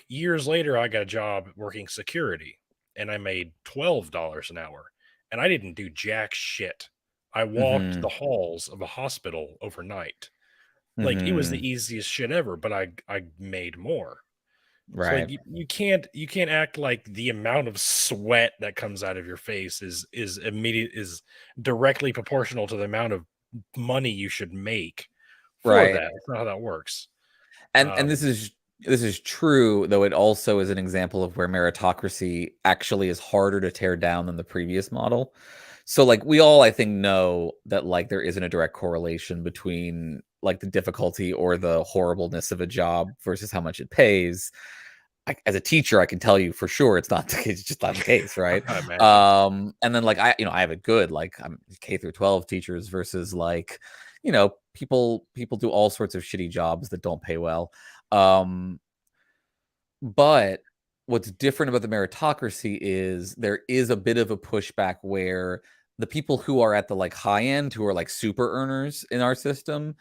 years later, I got a job working security and I made $12 an hour, and I didn't do jack shit. I walked the halls of a hospital overnight. It was the easiest shit ever, but I made more. Right. So you can't act like the amount of sweat that comes out of your face is directly proportional to the amount of money you should make for that. That's not how that works. And this is true, though it also is an example of where meritocracy actually is harder to tear down than the previous model. So we all, I think, know that there isn't a direct correlation between the difficulty or the horribleness of a job versus how much it pays. As a teacher, I can tell you for sure it's just not the case, right? And then I have it good. I'm K through 12 teachers versus people do all sorts of shitty jobs that don't pay well. But what's different about the meritocracy is there is a bit of a pushback where the people who are at the high end, who are super earners in our system,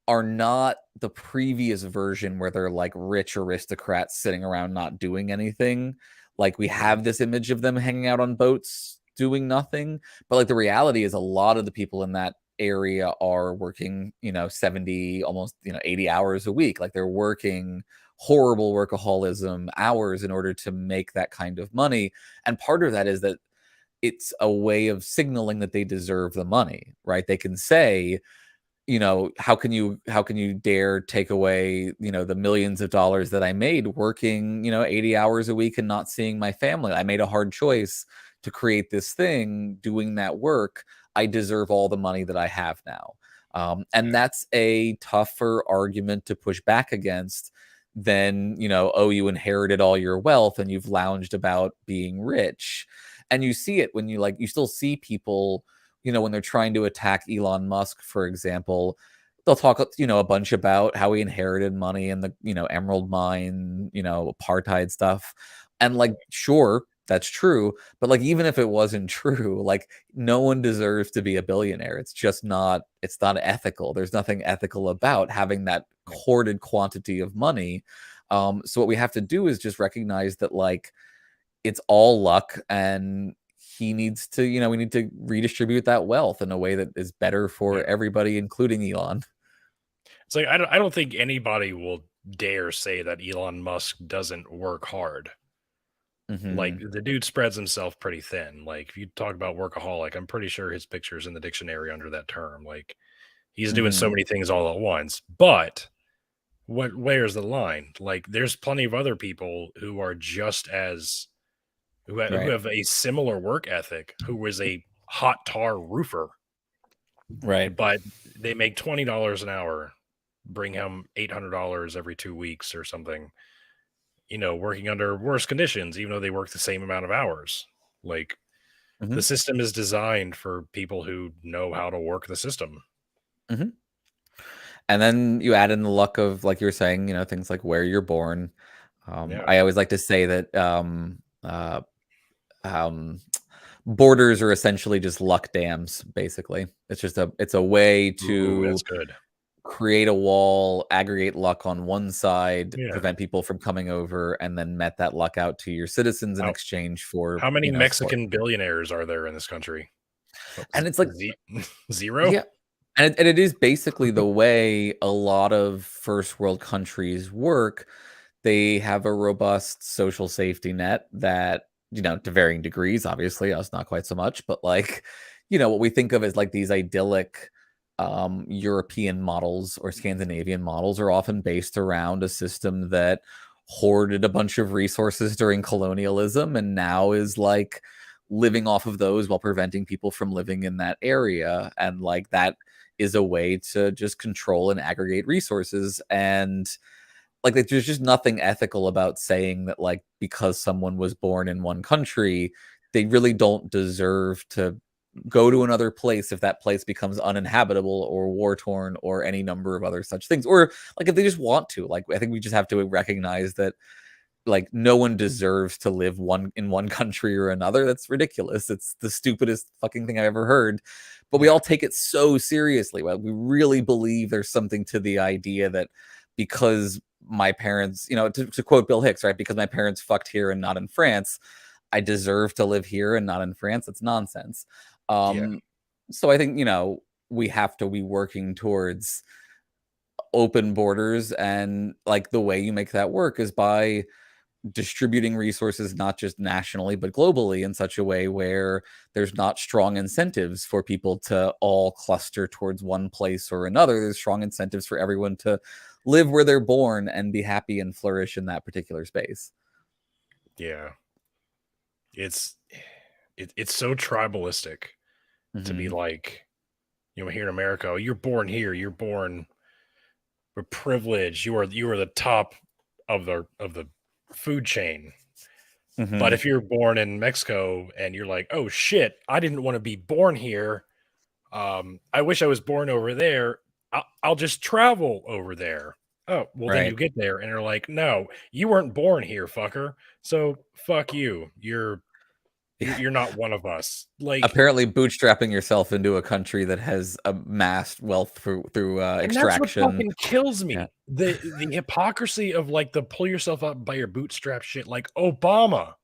are not the previous version where they're rich aristocrats sitting around not doing anything. We have this image of them hanging out on boats doing nothing, but the reality is a lot of the people in that area are working 70, almost 80 hours a week. They're working horrible workaholism hours in order to make that kind of money. And part of that is that it's a way of signaling that they deserve the money, right? They can say, how can you dare take away, the millions of dollars that I made working, 80 hours a week and not seeing my family? I made a hard choice to create this thing, doing that work. I deserve all the money that I have now. And that's a tougher argument to push back against than, oh, you inherited all your wealth and you've lounged about being rich. And you see it when you still see people, when they're trying to attack Elon Musk, for example, they'll talk, a bunch about how he inherited money and the, emerald mine, apartheid stuff. And like, sure, that's true, but like, even if it wasn't true, like, no one deserves to be a billionaire. It's just not, it's not ethical. There's nothing ethical about having that hoarded quantity of money. So what we have to do is just recognize that like it's all luck, and he needs to, we need to redistribute that wealth in a way that is better for everybody, including Elon. It's like, I don't think anybody will dare say that Elon Musk doesn't work hard. Like, the dude spreads himself pretty thin. Like, if you talk about workaholic, I'm pretty sure his picture's in the dictionary under that term. Like, he's doing so many things all at once. But where's the line? Like, there's plenty of other people who are just as who have a similar work ethic, who is a hot tar roofer. Right. But they make $20 an hour, bring him $800 every 2 weeks or something. Working under worse conditions, even though they work the same amount of hours. Like, the system is designed for people who know how to work the system. And then you add in the luck of, like you were saying, things like where you're born. I always like to say that borders are essentially just luck dams, basically. It's a way to that's good. Create a wall, aggregate luck on one side, prevent people from coming over, and then met that luck out to your citizens in exchange for how many Mexican billionaires are there in this country? And it's like zero. Yeah. And it is basically the way a lot of first world countries work. They have a robust social safety net that, to varying degrees, obviously, us not quite so much, but like, what we think of as like these idyllic European models or Scandinavian models are often based around a system that hoarded a bunch of resources during colonialism and now is like living off of those while preventing people from living in that area. And like that is a way to just control and aggregate resources. And like there's just nothing ethical about saying that like because someone was born in one country, they really don't deserve to go to another place if that place becomes uninhabitable or war torn or any number of other such things, or like if they just want to. Like I think we just have to recognize that like no one deserves to live in one country or another. That's ridiculous. It's the stupidest fucking thing I've ever heard, but we all take it so seriously. Well, we really believe there's something to the idea that because my parents, to quote Bill Hicks, right, because my parents fucked here and not in France, I deserve to live here and not in France. It's nonsense. So I think, we have to be working towards open borders, and like the way you make that work is by distributing resources, not just nationally, but globally in such a way where there's not strong incentives for people to all cluster towards one place or another. There's strong incentives for everyone to live where they're born and be happy and flourish in that particular space. Yeah. It's so tribalistic to be like, here in America, oh, you're born here, you're born with privilege, you are the top of the food chain. But if you're born in Mexico and you're like, oh shit, I didn't want to be born here, I wish I was born over there, I'll just travel over there. Oh, well, then you get there and they're like, no, you weren't born here, fucker, so fuck you, you're not one of us. Like, apparently bootstrapping yourself into a country that has amassed wealth through extraction. That's what fucking kills me. The hypocrisy of like the pull yourself up by your bootstrap shit. Like Obama,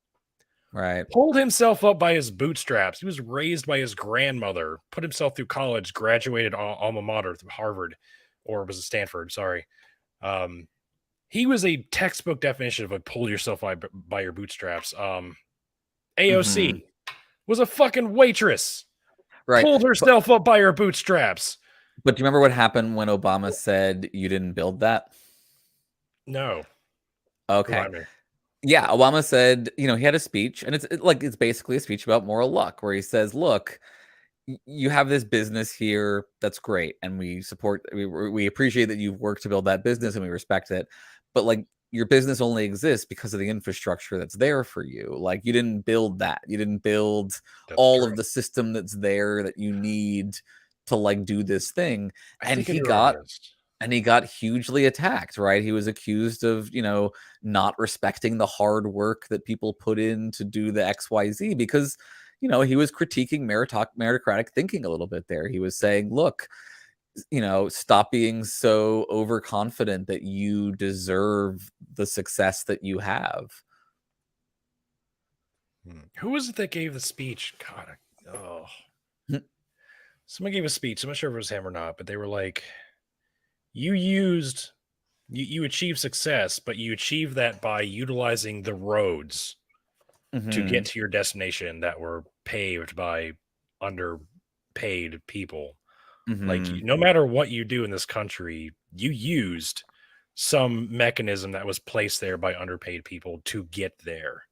pulled himself up by his bootstraps. He was raised by his grandmother, put himself through college, graduated alma mater through Harvard, or was it Stanford? Sorry. He was a textbook definition of a pull yourself by your bootstraps. AOC was a fucking waitress. Pulled herself up by her bootstraps. But do you remember what happened when Obama said you didn't build that? No. Okay. Yeah, Obama said, he had a speech, and it's basically a speech about moral luck, where he says, look, you have this business here that's great, and we appreciate that you've worked to build that business, and we respect it, but like your business only exists because of the infrastructure that's there for you. Like you didn't build that. You didn't build all of the system that's there that you need to like do this thing. And he got And he got hugely attacked, right? He was accused of, not respecting the hard work that people put in to do the XYZ because, he was critiquing meritocratic thinking a little bit there. He was saying, look, stop being so overconfident that you deserve the success that you have. Who was it that gave the speech? God, someone gave a speech. I'm not sure if it was him or not, but they were like, you achieve success, but you achieve that by utilizing the roads to get to your destination that were paved by underpaid people. Like, no matter what you do in this country, you used some mechanism that was placed there by underpaid people to get there.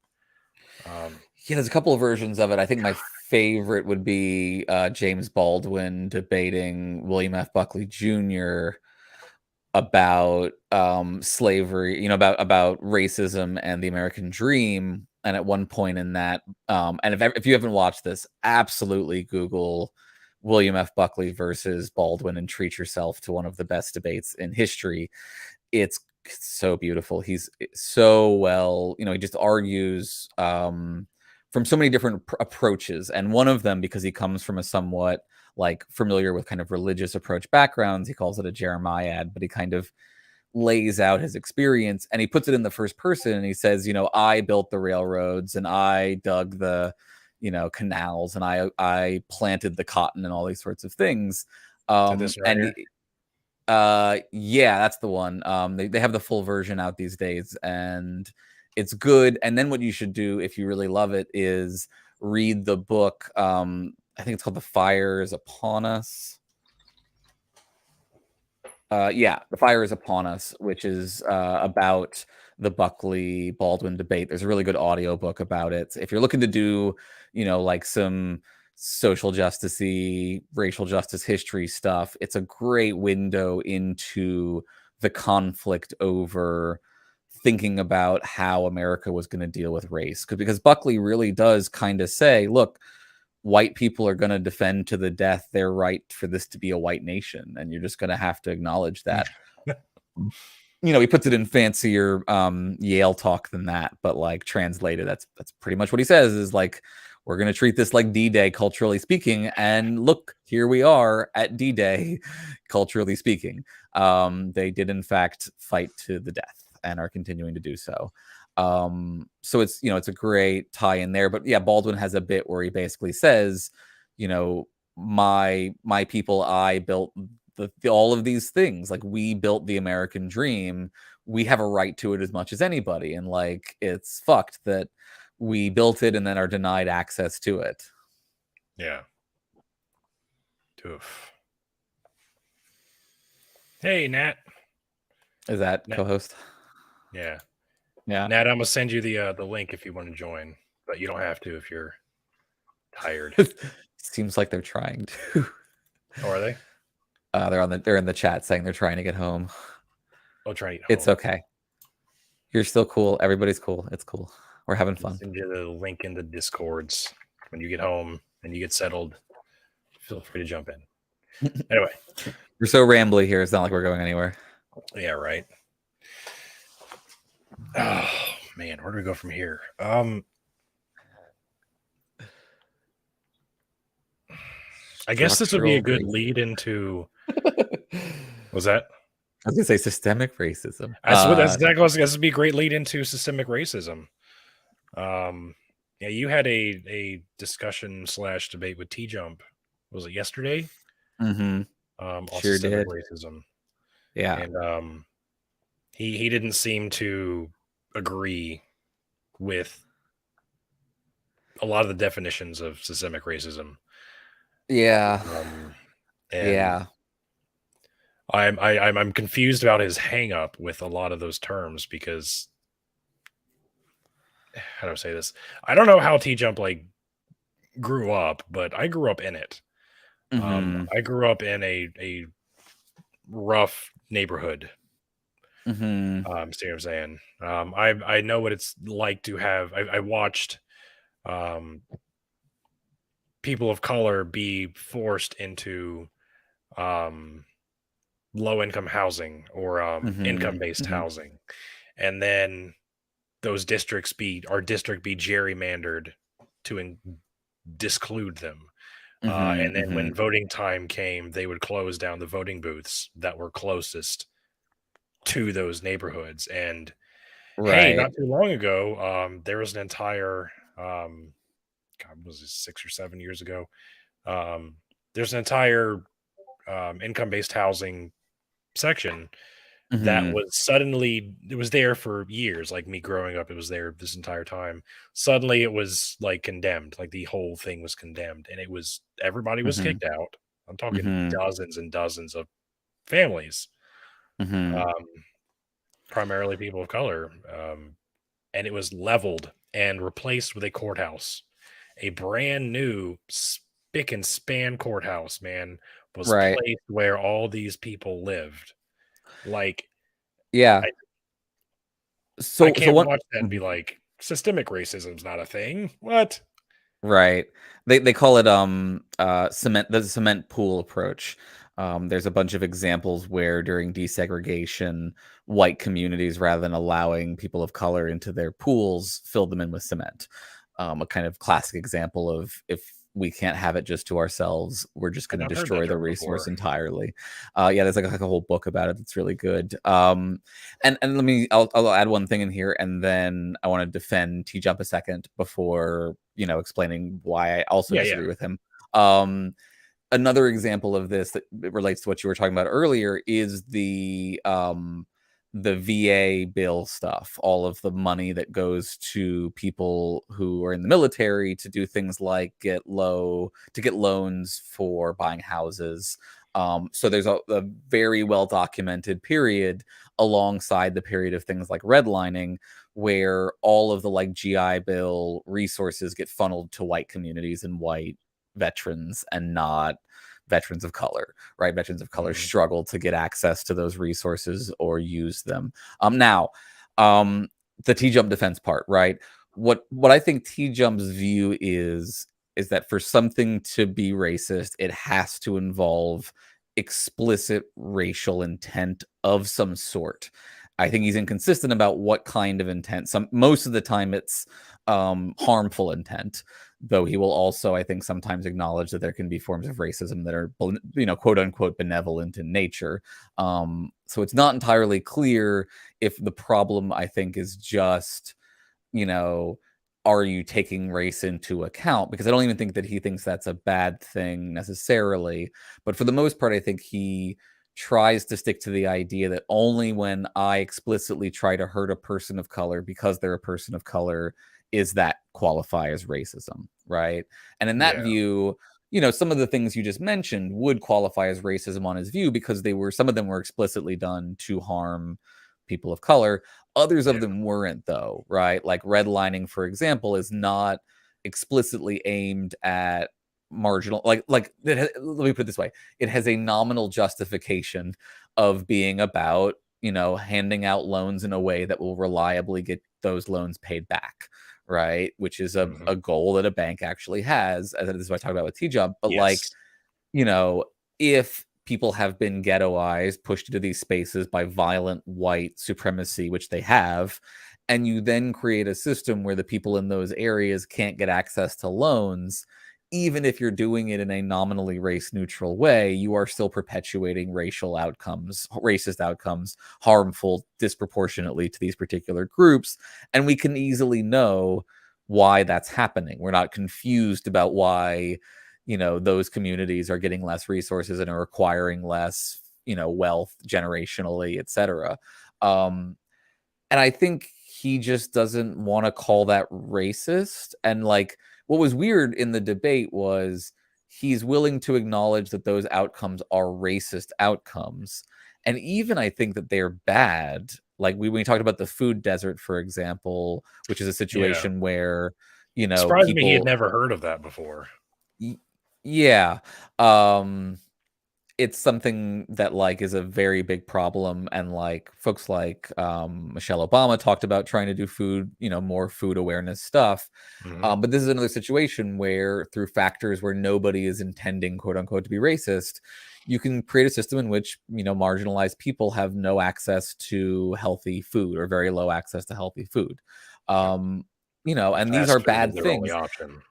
There's a couple of versions of it. I think my favorite would be James Baldwin debating William F. Buckley Jr. about slavery, about racism and the American dream. And at one point in that, and if you haven't watched this, absolutely Google William F. Buckley versus Baldwin and treat yourself to one of the best debates in history. It's so beautiful. He's so well, he just argues from so many different approaches. And one of them, because he comes from a somewhat familiar with kind of religious approach backgrounds, he calls it a Jeremiad, but he kind of lays out his experience and he puts it in the first person and he says, I built the railroads and I dug the canals and I planted the cotton and all these sorts of things. Yeah, that's the one. They have the full version out these days and it's good. And then what you should do if you really love it is read the book. I think it's called The Fire is Upon Us. The Fire is Upon Us, which is about the Buckley Baldwin debate. There's a really good audiobook about it. If you're looking to do, some social justice-y, racial justice history stuff, it's a great window into the conflict over thinking about how America was going to deal with race. Because Buckley really does kind of say, look, white people are going to defend to the death their right for this to be a white nation. And you're just going to have to acknowledge that. He puts it in fancier Yale talk than that, but translated, that's pretty much what he says is we're going to treat this like D-Day, culturally speaking. And look, here we are at D-Day, culturally speaking. They did, in fact, fight to the death and are continuing to do so. So it's, it's a great tie in there. But yeah, Baldwin has a bit where he basically says, my people, I built all of these things. We built the American dream. We have a right to it as much as anybody. And it's fucked that we built it and then are denied access to it. Yeah. Oof. Hey, Nat. Is that Nat. Co-host? Yeah. Yeah. Nat, I'm gonna send you the link if you want to join, but you don't have to if you're tired. Seems like they're trying to. Oh, are they? They're in the chat saying they're trying to get home. Oh, trying to get home. It's okay. You're still cool. Everybody's cool. It's cool. We're having fun. I'll send you the link in the Discords when you get home and you get settled. Feel free to jump in. Anyway, we're so rambly here. It's not like we're going anywhere. Yeah, right. Oh man, where do we go from here? I guess this would be a good lead into. Was that? I was gonna say systemic racism. That's exactly what this would be a great lead into systemic racism. Yeah, you had a discussion / debate with T-Jump. Was it yesterday? Mm-hmm. On sure systemic did. racism. Yeah, and he didn't seem to agree with a lot of the definitions of systemic racism. Yeah. Yeah. I'm confused about his hang up with a lot of those terms because how do I say this? I don't know how T-Jump grew up, but I grew up in it. Mm-hmm. I grew up in a rough neighborhood. Mm-hmm. See what I'm saying? I know what it's like to have. I watched people of color be forced into low-income housing or income-based Mhm. housing, and then those our district be gerrymandered to disclude them. Mhm. And then when Mhm. voting time came, they would close down the voting booths that were closest to those neighborhoods. And hey, Right. not too long ago, there was an entire God, was it 6 or 7 years ago? There's an entire income-based housing section that Mhm. was suddenly it was there for years. Like me growing up, it was there this entire time. Suddenly, it was like condemned. Like the whole thing was condemned, and everybody was Mhm. kicked out. I'm talking Mhm. dozens and dozens of families, Mhm. um, primarily people of color, and it was leveled and replaced with a courthouse. A brand new spick and span courthouse, man, was Right. placed where all these people lived. Like, Yeah. I I So can't what watch that and be Mhm. like, "Systemic racism's not a thing." What? Right. They call it cement pool approach. There's a bunch of examples where during desegregation, white communities, rather than allowing people of color into their pools, filled them in with cement. A kind of classic example of, if we can't have it just to ourselves, we're just I've going to not heard that destroy the term resource before. entirely. Yeah, there's like a whole book about it that's really good. And I'll add one thing in here, and then I want to defend T Jump a second before, explaining why I also Yeah, yeah. disagree with him. Um, Another example of this that relates to what you were talking about earlier is the VA bill stuff, all of the money that goes to people who are in the military to do things like get loans for buying houses. So there's a very well documented period alongside the period of things like redlining, where all of the like GI Bill resources get funneled to white communities and white veterans, and not veterans of color, right? Veterans of color Mhm. struggle to get access to those resources or use them. Now, um, the T Jump defense part, right? What I think T Jump's view is that for something to be racist, it has to involve explicit racial intent of some sort. I think he's inconsistent about what kind of intent. Most of the time it's harmful intent, though he will also, I think, sometimes acknowledge that there can be forms of racism that are, quote unquote, benevolent in nature. So it's not entirely clear if the problem, I think, is just, you know, are you taking race into account? Because I don't even think that he thinks that's a bad thing necessarily. But for the most part, I think he tries to stick to the idea that only when I explicitly try to hurt a person of color because they're a person of color is that qualify as racism, right? And in that Yeah, view, some of the things you just mentioned would qualify as racism on his view, because some of them were explicitly done to harm people of color. Others yeah. of them weren't, though, right? Like redlining, for example, is not explicitly aimed at marginal, let me put it this way: it has a nominal justification of being about, handing out loans in a way that will reliably get those loans paid back, right? Which is Mhm. a goal that a bank actually has, as this is what I talk about with T Jump. But like, Yes. you know, if people have been ghettoized, pushed into these spaces by violent white supremacy, which they have, and you then create a system where the people in those areas can't get access to loans, even if you're doing it in a nominally race neutral way, you are still perpetuating racist outcomes, harmful disproportionately to these particular groups. And we can easily know why that's happening. We're not confused about why, those communities are getting less resources and are acquiring less, wealth generationally, etc. um and I think he just doesn't want to call that racist. And like, what was weird in the debate was he's willing to acknowledge that those outcomes are racist outcomes, and even I think that they're bad. Like, when we talked about the food desert, for example, which is a Yeah. situation where, Surprised me he had people. never heard of that before. Y- yeah. um it's something that like is a very big problem, and like folks like Michelle Obama talked about trying to do food, more food awareness stuff. Mhm. But this is another situation where through factors where nobody is intending, quote unquote, to be racist, you can create a system in which marginalized people have no access to healthy food or very low access to healthy food. Yep. And these Fast are food is bad their only things. option.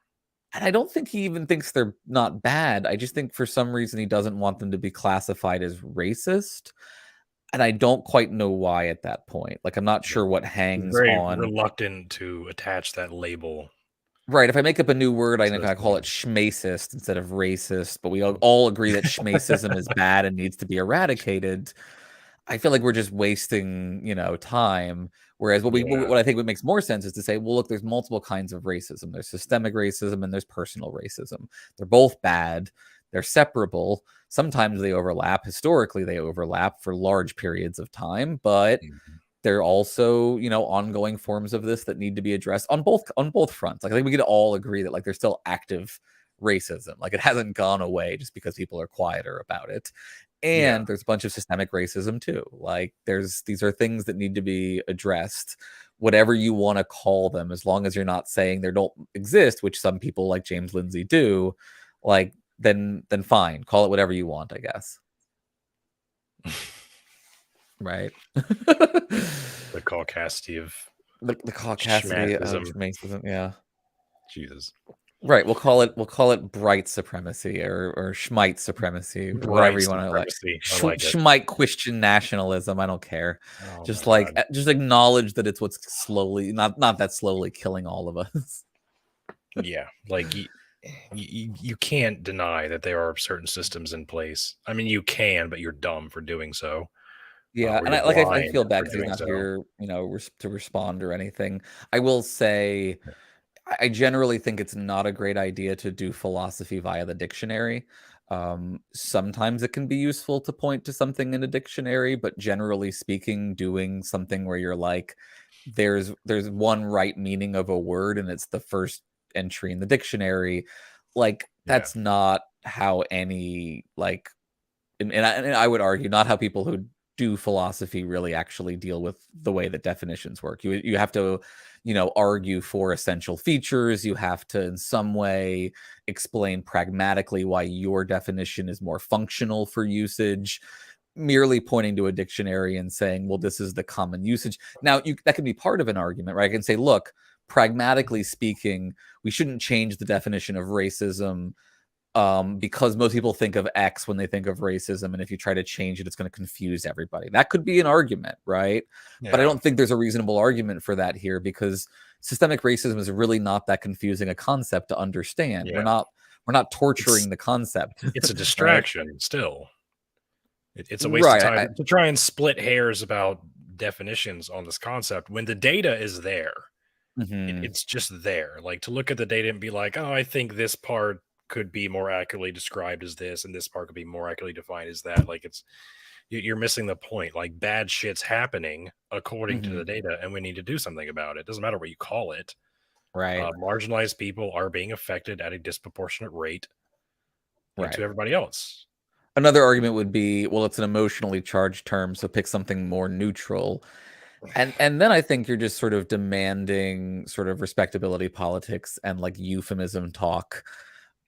And I don't think he even thinks they're not bad. I just think for some reason he doesn't want them to be classified as racist. And I don't quite know why at that point. Like, I'm not Yeah. sure what He's hangs very on. reluctant to attach that label. Right. If I make up a new word, I think I call it System. schmacist instead of racist. But we all agree that schmacism is bad and needs to be eradicated. I feel like we're just wasting, time. Whereas what I think what makes more sense is to say, well, look, there's multiple kinds of racism. There's systemic racism and there's personal racism. They're both bad. They're separable. Sometimes they overlap. Historically, they overlap for large periods of time, but Mhm. they're also, ongoing forms of this that need to be addressed on both fronts. Like, I think we could all agree that like there's still active racism. Like, it hasn't gone away just because people are quieter about it. And there's a bunch of systemic racism too. Like, these are things that need to be addressed, whatever you want to call them, as long as you're not saying they don't exist, which some people like James Lindsay do. Like, then fine, call it whatever you want, I guess. Right. The caucasity of the caucasity of schmatism. racism, yeah. Jesus. Right. We'll call it bright supremacy or schmite supremacy, whatever Bright you want to like. supremacy. I like it. Schmite Christian nationalism. I don't care. Oh Just my like God. just acknowledge that it's what's slowly not that slowly killing all of us. Yeah, like you can't deny that there are certain systems in place. I mean, you can, but you're dumb for doing so. Yeah, Or and you're I blind feel bad for because he's doing not so. here, to respond or anything. I will say, I generally think it's not a great idea to do philosophy via the dictionary. Sometimes it can be useful to point to something in a dictionary, but generally speaking, doing something where you're like, there's one right meaning of a word, and it's the first entry in the dictionary. Like, Yeah, that's not how any like, and I would argue not how people who do philosophy really actually deal with the way that definitions work. You have to, argue for essential features. You have to in some way explain pragmatically why your definition is more functional for usage. Merely pointing to a dictionary and saying, well, this is the common usage. Now, that can be part of an argument, right? I can say, look, pragmatically speaking, we shouldn't change the definition of racism because most people think of X when they think of racism, and if you try to change it, it's going to confuse everybody. That could be an argument, right? But I yeah. don't think there's a reasonable argument for that here, because systemic racism is really not that confusing a concept to understand. Yeah. We're not torturing the concept. It's a right? distraction still. It's a waste of Right. time to try and split hairs about definitions on this concept when the data is there. Mhm. It's just there. Like, to look at the data and be like, oh, I think this part could be more accurately described as this, and this part could be more accurately defined as that. Like, you're missing the point. Like, bad shit's happening according to the Mhm. data, and we need to do something about it. Doesn't matter what you call it. Right. Marginalized people are being affected at a disproportionate rate Right. to everybody else. Another argument would be, well, it's an emotionally charged term, so pick something more neutral. And then I think you're just sort of demanding sort of respectability politics and like euphemism talk,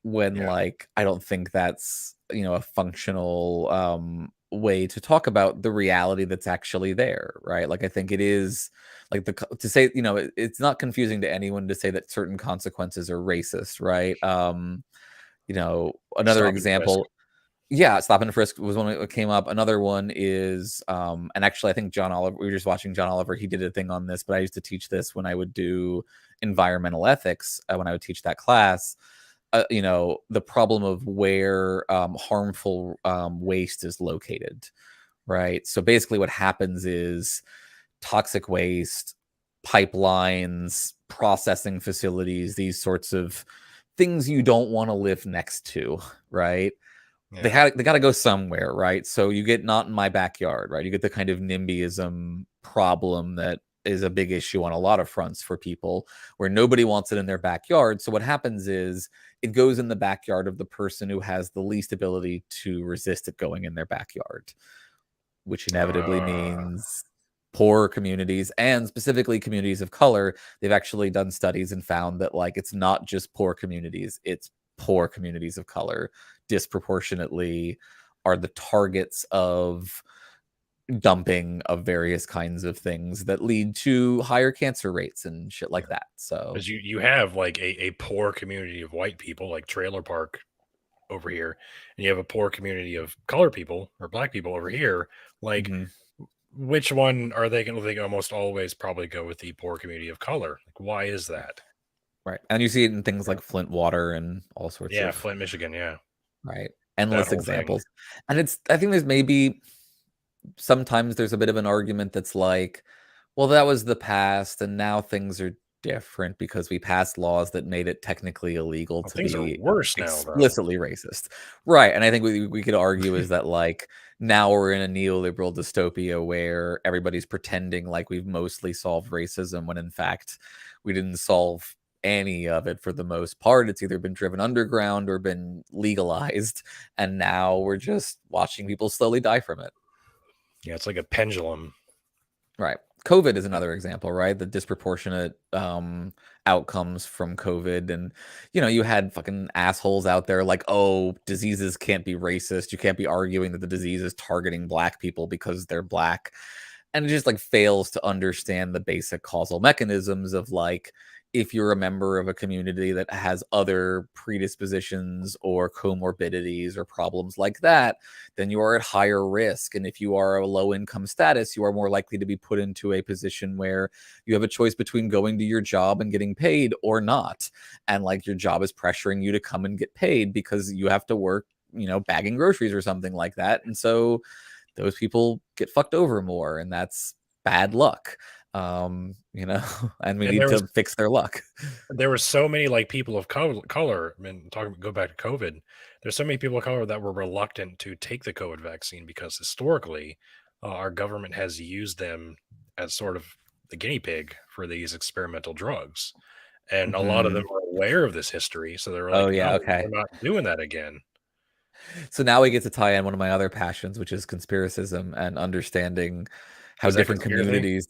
when Yeah. like I don't think that's, a functional way to talk about the reality that's actually there, right? Like, I think it is like to say, it's not confusing to anyone to say that certain consequences are racist, right? Another Stop and frisk. example, yeah, stop and frisk was one that came up. Another one is, and actually, I think John Oliver. We were just watching John Oliver. He did a thing on this, but I used to teach this when I would do environmental ethics. When I would teach that class, the problem of where harmful waste is located, right? So basically, what happens is toxic waste, pipelines, processing facilities, these sorts of things you don't want to live next to, right? They Yeah. got to go somewhere, right? So you get not in my backyard, right? You get the kind of NIMBYism problem that is a big issue on a lot of fronts for people, where nobody wants it in their backyard. So what happens is it goes in the backyard of the person who has the least ability to resist it going in their backyard, which inevitably means poor communities, and specifically communities of color. They've actually done studies and found that, like, it's not just poor communities, it's poor communities of color disproportionately are the targets of dumping of various kinds of things that lead to higher cancer rates and shit like that. So because you have like a poor community of white people, like Trailer Park over here, and you have a poor community of color people or black people over here. Like, which one are they going to? They almost always probably go with the poor community of color. Like, why is that? right, and you see it in things like Flint water and all sorts of Flint, Michigan, right, endless examples. Thing. And I think there's maybe sometimes there's a bit of an argument that's like, well, that was the past, and now things are different because we passed laws that made it technically illegal to things be are worse explicitly racist, right? And I think we could argue is that, like, now we're in a neoliberal dystopia where everybody's pretending like we've mostly solved racism, when in fact we didn't solve any of it for the most part. It's either been driven underground or been legalized, and now we're just watching people slowly die from it. Yeah, it's like a pendulum. Right. COVID is another example, right? The disproportionate outcomes from COVID. And, you know, you had fucking assholes out there like, oh, diseases can't be racist. You can't be arguing that the disease is targeting black people because they're black. And it just, like, fails to understand the basic causal mechanisms of, like, if you're a member of a community that has other predispositions or comorbidities or problems like that, then you are at higher risk. And if you are a low income status, you are more likely to be put into a position where you have a choice between going to your job and getting paid or not. And, like, your job is pressuring you to come and get paid because you have to work, you know, bagging groceries or something like that. And so those people get fucked over more, and that's bad luck. You know, and we need to fix their luck. There were so many, like, people of color. I mean, go back to COVID. There's so many people of color that were reluctant to take the COVID vaccine because historically, our government has used them as sort of the guinea pig for these experimental drugs, and a lot of them are aware of this history, so they're like, "Oh yeah, okay, we're not doing that again." So now we get to tie in one of my other passions, which is conspiracism and understanding how different communities.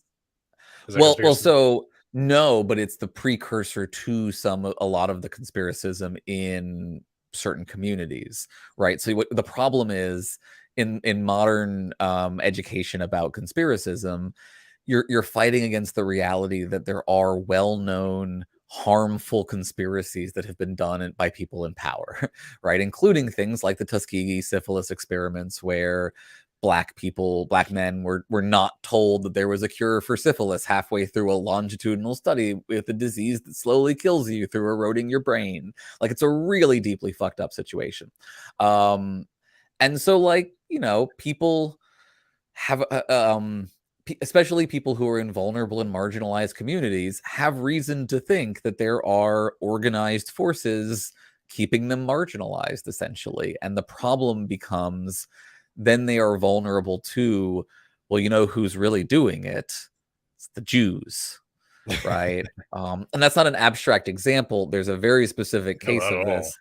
Well, so no, but it's the precursor to a lot of the conspiracism in certain communities, right? So what the problem is in modern education about conspiracism, you're fighting against the reality that there are well-known harmful conspiracies that have been done by people in power, right? Including things like the Tuskegee syphilis experiments, where black men were not told that there was a cure for syphilis halfway through a longitudinal study with a disease that slowly kills you through eroding your brain. Like, it's a really deeply fucked up situation. And so, like, you know, people have especially people who are in vulnerable and marginalized communities have reason to think that there are organized forces keeping them marginalized, essentially. And the problem becomes, then they are vulnerable to, well, you know who's really doing it? It's the Jews, right? And that's not an abstract example. There's a very specific case of this.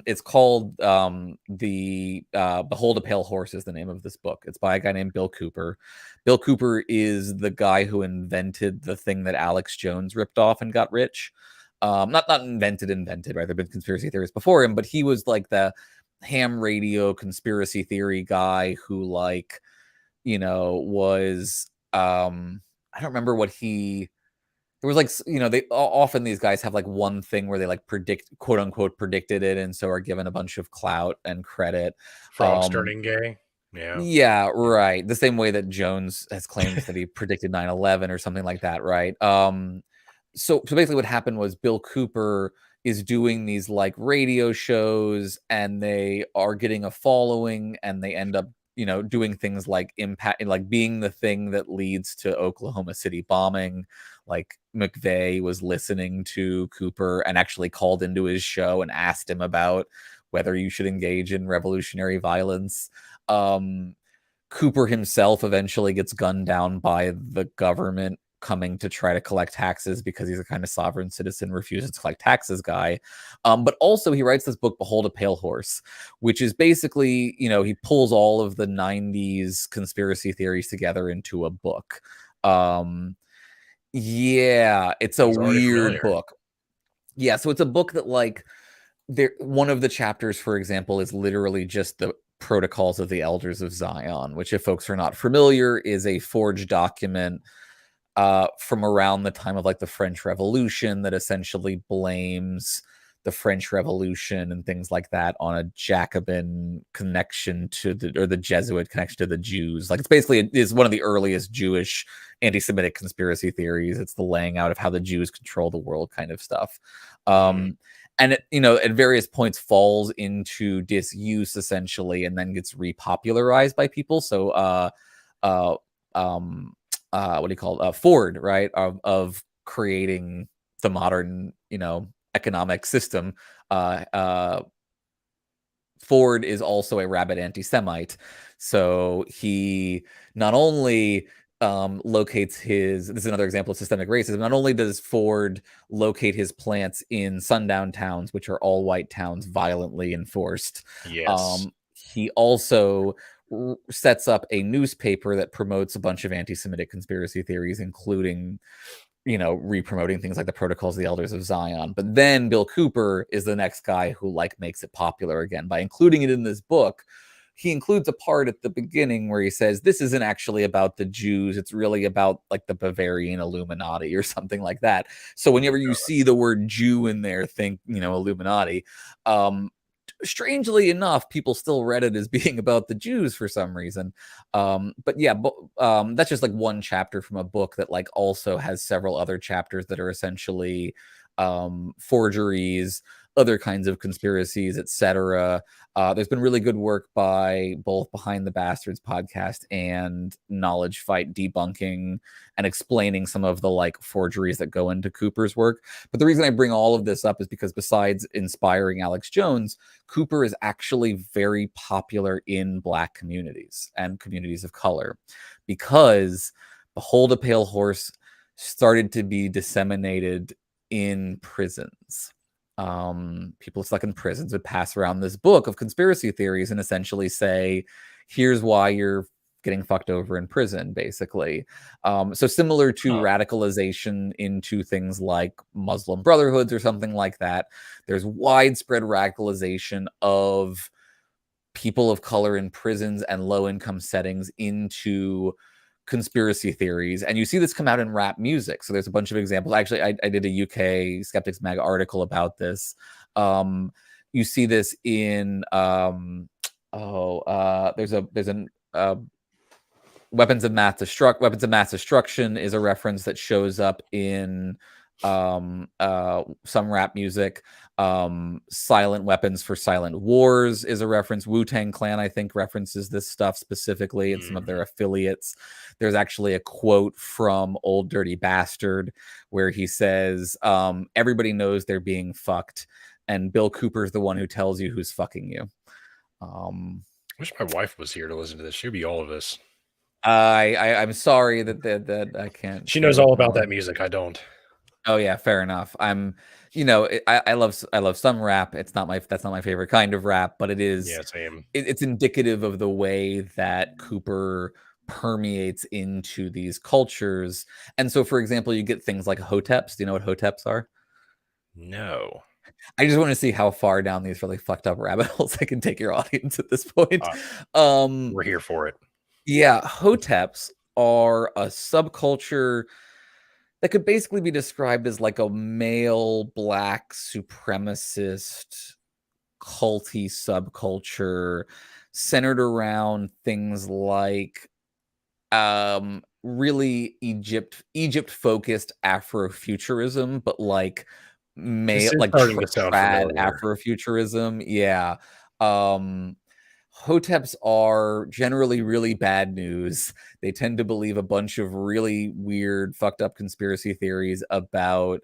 It's called the Behold a Pale Horse is the name of this book. It's by a guy named Bill Cooper. Bill Cooper is the guy who invented the thing that Alex Jones ripped off and got rich. Not invented, right? There have been conspiracy theorists before him, but he was like the ham radio conspiracy theory guy who, like, you know, was I don't remember what he. It was like, you know, they often, these guys have like one thing where they like quote unquote predicted it, and so are given a bunch of clout and credit. Frogs turning gay. Yeah, right. The same way that Jones has claimed that he predicted 9/11 or something like that, right? So basically what happened was Bill Cooper is doing these like radio shows, and they are getting a following, and they end up, you know, doing things like impact, like being the thing that leads to Oklahoma City bombing. Like, McVeigh was listening to Cooper and actually called into his show and asked him about whether you should engage in revolutionary violence. Cooper himself eventually gets gunned down by the government coming to try to collect taxes because he's a kind of sovereign citizen, refuses to collect taxes guy. But also he writes this book, Behold a Pale Horse, which is basically, he pulls all of the 90s conspiracy theories together into a book. It's a weird book. Yeah, so it's a book that one of the chapters, for example, is literally just the Protocols of the Elders of Zion, which, if folks are not familiar, is a forged document from around the time of the French Revolution that essentially blames the French Revolution and things like that on a Jacobin connection to the Jesuit connection to the Jews. It's one of the earliest Jewish anti-Semitic conspiracy theories. It's the laying out of how the Jews control the world kind of stuff. And it, at various points falls into disuse essentially, and then gets repopularized by people. So, what do you call it? Ford, right? Of creating the modern, economic system. Ford is also a rabid anti-Semite. So he not only locates this is another example of systemic racism. Not only does Ford locate his plants in sundown towns, which are all white towns, violently enforced. Yes. He also sets up a newspaper that promotes a bunch of anti-Semitic conspiracy theories, including, re-promoting things like the Protocols of the Elders of Zion. But then Bill Cooper is the next guy who makes it popular again by including it in this book. He includes a part at the beginning where he says, this isn't actually about the Jews. It's really about the Bavarian Illuminati or something like that. So whenever you see the word Jew in there, think, Illuminati. Strangely enough, people still read it as being about the Jews for some reason. That's just one chapter from a book that also has several other chapters that are essentially forgeries, other kinds of conspiracies, etc. There's been really good work by both Behind the Bastards podcast and Knowledge Fight debunking and explaining some of the forgeries that go into Cooper's work. But the reason I bring all of this up is because besides inspiring Alex Jones, Cooper is actually very popular in Black communities and communities of color, because Behold a Pale Horse started to be disseminated in prisons. People stuck in prisons would pass around this book of conspiracy theories and essentially say, here's why you're getting fucked over in prison, basically. So similar to radicalization into things like Muslim brotherhoods or something like that, there's widespread radicalization of people of color in prisons and low-income settings into conspiracy theories. And you see this come out in rap music. So there's a bunch of examples. Actually, I did a UK Skeptics Mag article about this. You see this in there's an Weapons of Mass Destruction is a reference that shows up in some rap music. Silent Weapons for Silent Wars is a reference. Wu-Tang Clan, I think, references this stuff specifically in some of their affiliates. There's actually a quote from Old Dirty Bastard where he says, everybody knows they're being fucked, and Bill Cooper's the one who tells you who's fucking you. Wish my wife was here to listen to this. She'd be all of this. I'm sorry that I can't. She knows all about that music. I don't. Oh yeah, fair enough. I love some rap. That's not my favorite kind of rap, but it is. Yeah, same. It's indicative of the way that Cooper permeates into these cultures. And so, for example, you get things like hoteps. Do you know what hoteps are? No. I just want to see how far down these really fucked up rabbit holes I can take your audience at this point. We're here for it. Yeah, hoteps are a subculture that could basically be described as a male Black supremacist culty subculture centered around things like really Egypt focused Afrofuturism, but male trad Afrofuturism. Yeah. Hoteps are generally really bad news. They tend to believe a bunch of really weird, fucked up conspiracy theories about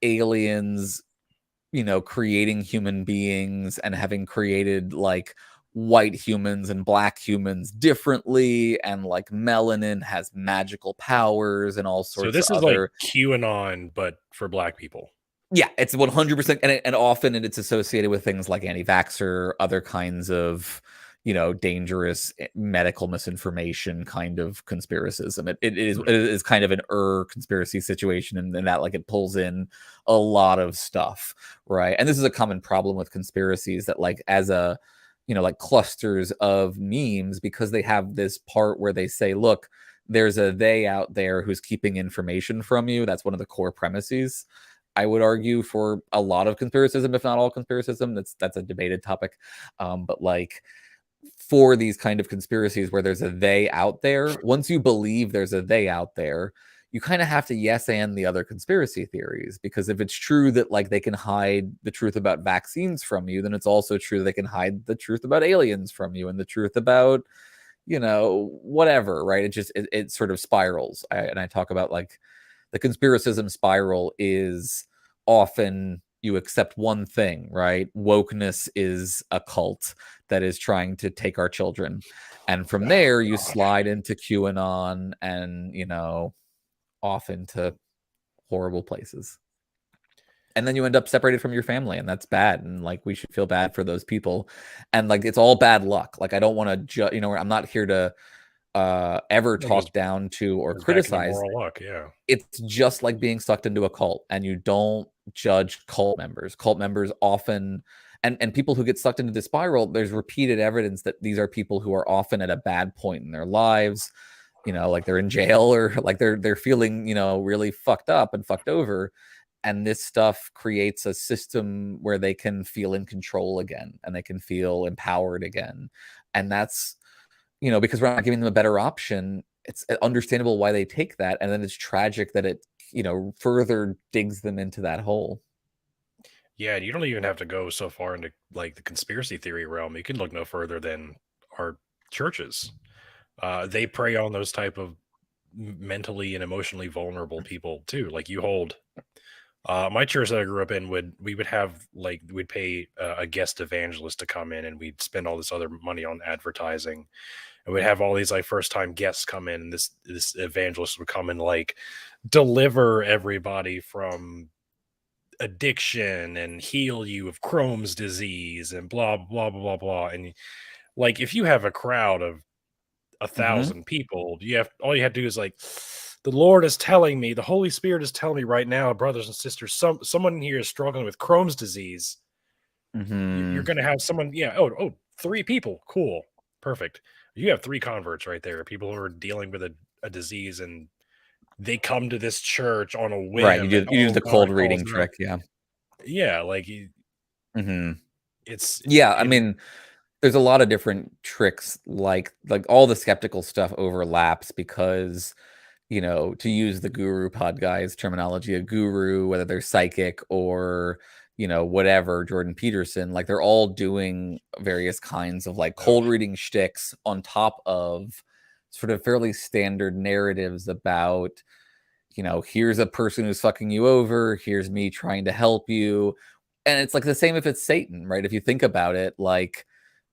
aliens, creating human beings and having created white humans and black humans differently, and like melanin has magical powers and all So sorts this of is like other. QAnon, but for black people. Yeah, it's 100%, and often it's associated with things like anti-vaxxer, other kinds of, dangerous medical misinformation kind of conspiracism. It is kind of an conspiracy situation, and that like it pulls in a lot of stuff, right? And this is a common problem with conspiracies, that like as a, like clusters of memes, because they have this part where they say, look, there's a they out there who's keeping information from you. That's one of the core premises, I would argue, for a lot of conspiracism, if not all conspiracism. That's a debated topic. But like for these kind of conspiracies where there's a they out there, once you believe there's a they out there, you kind of have to yes and the other conspiracy theories, because if it's true that like they can hide the truth about vaccines from you, then it's also true they can hide the truth about aliens from you, and the truth about, whatever, right? It sort of spirals. And I talk about like the conspiracism spiral is often you accept one thing, right? Wokeness is a cult that is trying to take our children. And from there, you slide into QAnon and, off into horrible places. And then you end up separated from your family, and that's bad. And like, we should feel bad for those people. And like, it's all bad luck. Like, I don't want to judge, I'm not here to ever talk down to or criticize moral luck. Yeah, it's just like being sucked into a cult, and you don't judge cult members often, and people who get sucked into the spiral, there's repeated evidence that these are people who are often at a bad point in their lives, like they're in jail, or like they're feeling really fucked up and fucked over, and this stuff creates a system where they can feel in control again, and they can feel empowered again. And that's because we're not giving them a better option. It's understandable why they take that, and then it's tragic that it further digs them into that hole. Yeah, you don't even have to go so far into like the conspiracy theory realm. You can look no further than our churches. They prey on those type of mentally and emotionally vulnerable people too. Like you hold my church that I grew up in we'd pay a guest evangelist to come in, and we'd spend all this other money on advertising, and we'd have all these like first time guests come in, and this evangelist would come and like deliver everybody from addiction and heal you of Crohn's disease and blah blah blah blah blah. And like if you have a crowd of 1,000 people, all you have to do is like, the Lord is telling me, the Holy Spirit is telling me right now, brothers and sisters, someone in here is struggling with Crohn's disease. You're going to have someone, 3 people, cool, perfect. You have 3 converts right there, people who are dealing with a disease, and they come to this church on a whim. Right, you use the cold reading trick, yeah, like I mean, there's a lot of different tricks, like all the skeptical stuff overlaps, because to use the Guru Pod guys terminology, a guru, whether they're psychic or whatever, Jordan Peterson, like they're all doing various kinds of like cold reading shticks on top of sort of fairly standard narratives about here's a person who's fucking you over, here's me trying to help you. And it's like the same if it's Satan, right? If you think about it, like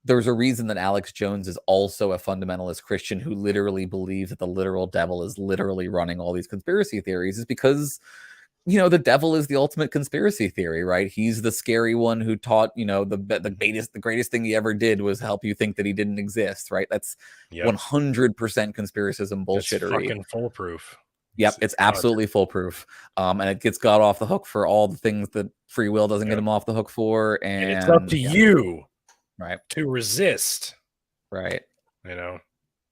there's a reason that Alex Jones is also a fundamentalist Christian who literally believes that the literal devil is literally running all these conspiracy theories, is because, the devil is the ultimate conspiracy theory, right? He's the scary one who taught, the greatest thing he ever did was help you think that he didn't exist, right? That's 100% conspiracism bullshittery. It's fucking foolproof. Yep, it's absolutely foolproof. And it gets God off the hook for all the things that free will doesn't get him off the hook for. And it's up to you, right, to resist. Right.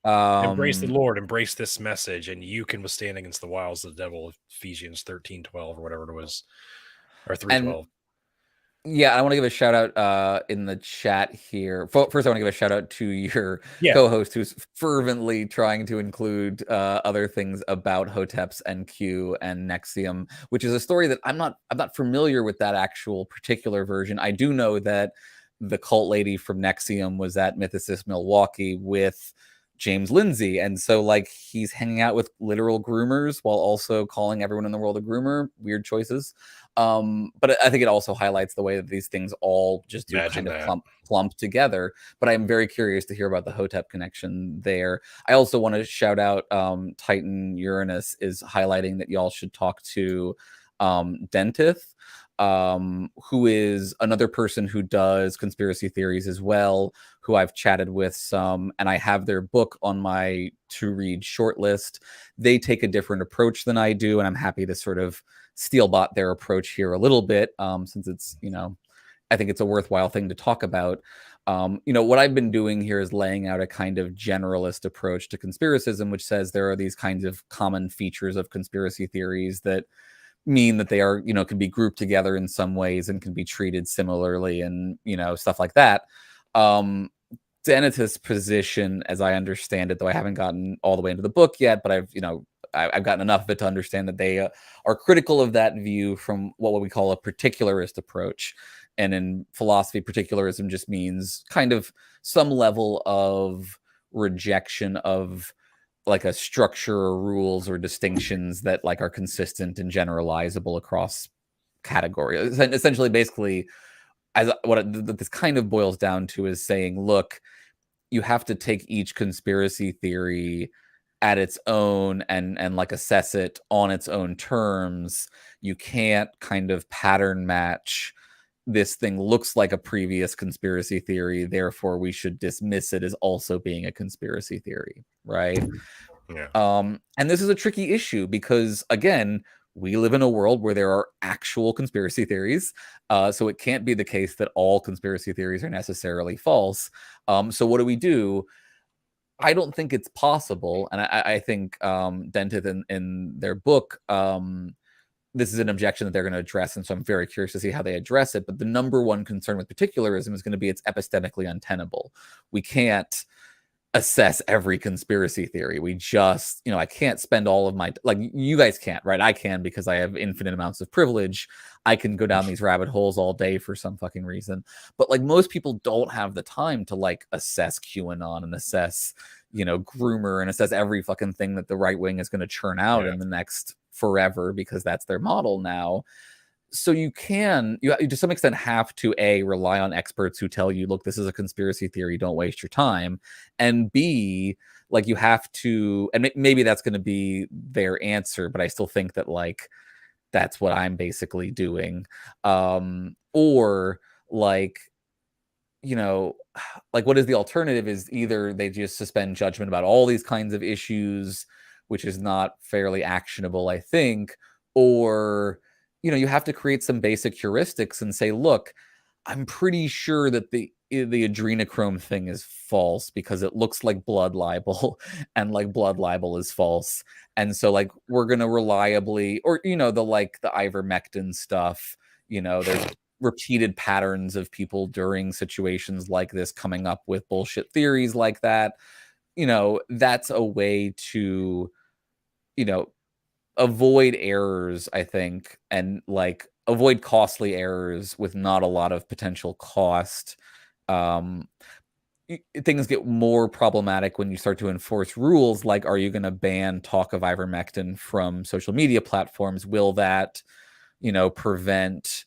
Embrace the Lord, embrace this message, and you can withstand against the wiles of the devil. Ephesians 13:12 or whatever it was, or 3:12. Yeah, I want to give a shout out in the chat here. First, I want to give a shout out to your co-host, who's fervently trying to include other things about Hoteps and Q and Nexium, which is a story that I'm not familiar with that actual particular version. I do know that the cult lady from Nexium was at Mythicist Milwaukee with James Lindsay. And so like he's hanging out with literal groomers while also calling everyone in the world a groomer. Weird choices. But I think it also highlights the way that these things all just do Imagine kind of that. clump together. But I'm very curious to hear about the Hotep connection there. I also want to shout out Titan Uranus is highlighting that y'all should talk to Dentith, who is another person who does conspiracy theories as well, who I've chatted with some, and I have their book on my to read shortlist. They take a different approach than I do, and I'm happy to sort of steelbot their approach here a little bit, since it's, I think it's a worthwhile thing to talk about. What I've been doing here is laying out a kind of generalist approach to conspiracism, which says there are these kinds of common features of conspiracy theories that mean that they are, can be grouped together in some ways and can be treated similarly and, stuff like that. Deneth's position, as I understand it, though I haven't gotten all the way into the book yet, but I've gotten enough of it to understand that they are critical of that view from what we call a particularist approach. And in philosophy, particularism just means kind of some level of rejection of like a structure or rules or distinctions that like are consistent and generalizable across categories. Essentially, basically, this kind of boils down to is saying, look, you have to take each conspiracy theory at its own and like assess it on its own terms. You can't kind of pattern match this thing looks like a previous conspiracy theory, therefore we should dismiss it as also being a conspiracy theory, right? Yeah. And this is a tricky issue because, again, we live in a world where there are actual conspiracy theories, so it can't be the case that all conspiracy theories are necessarily false. So what do? I don't think it's possible, and I think Dentith in their book, this is an objection that they're going to address, and so I'm very curious to see how they address it. But the number one concern with particularism is going to be it's epistemically untenable. We can't assess every conspiracy theory. We just, I can't spend all of my, like you guys can't, right? I can because I have infinite amounts of privilege. I can go down these rabbit holes all day for some fucking reason. But like most people don't have the time to like assess QAnon and assess, groomer and assess every fucking thing that the right wing is going to churn out in the next forever because that's their model now. So you to some extent have to rely on experts who tell you, look, this is a conspiracy theory, don't waste your time, and B, like you have to, and maybe that's going to be their answer, but I still think that like that's what I'm basically doing, or like like what is the alternative is either they just suspend judgment about all these kinds of issues, which is not fairly actionable, I think, or you have to create some basic heuristics and say, look, I'm pretty sure that the adrenochrome thing is false because it looks like blood libel and like blood libel is false. And so like we're going to reliably, or, the ivermectin stuff, there's repeated patterns of people during situations like this coming up with bullshit theories like that. That's a way to, avoid errors, I think, and like avoid costly errors with not a lot of potential cost. Things get more problematic when you start to enforce rules like, are you going to ban talk of ivermectin from social media platforms? Will that, prevent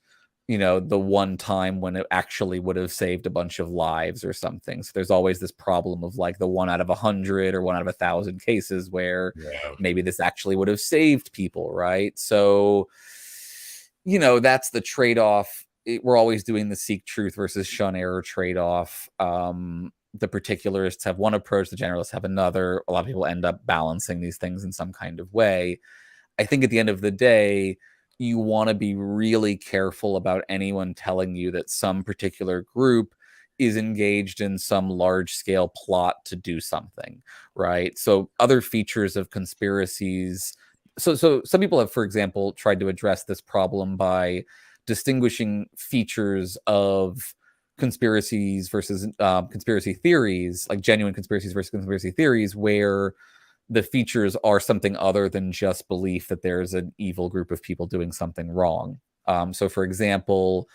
the one time when it actually would have saved a bunch of lives or something? So there's always this problem of like the 1 out of 100 or 1 out of 1,000 cases where maybe this actually would have saved people, right? So, that's the trade-off. We're always doing the seek truth versus shun error trade-off. The particularists have one approach, the generalists have another. A lot of people end up balancing these things in some kind of way. I think at the end of the day, you want to be really careful about anyone telling you that some particular group is engaged in some large-scale plot to do something, right? So other features of conspiracies. So some people have, for example, tried to address this problem by distinguishing features of conspiracies versus conspiracy theories, like genuine conspiracies versus conspiracy theories, where the features are something other than just belief that there's an evil group of people doing something wrong. So, for example,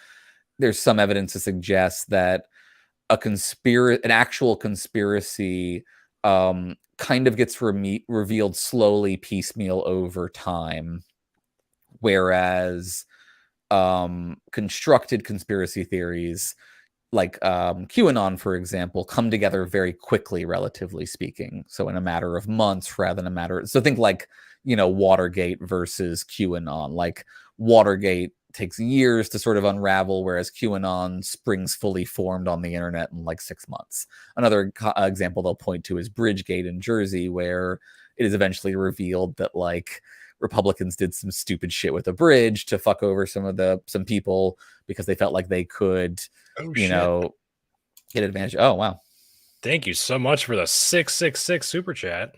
there's some evidence to suggest that an actual conspiracy kind of gets revealed slowly, piecemeal over time, whereas constructed conspiracy theories like QAnon, for example, come together very quickly, relatively speaking. So in a matter of months rather than a matter. So think like, Watergate versus QAnon. Like Watergate takes years to sort of unravel, whereas QAnon springs fully formed on the internet in like 6 months. Another example they'll point to is Bridgegate in Jersey, where it is eventually revealed that like Republicans did some stupid shit with a bridge to fuck over some people because they felt like they could, get advantage. Oh, wow. Thank you so much for the 666 super chat.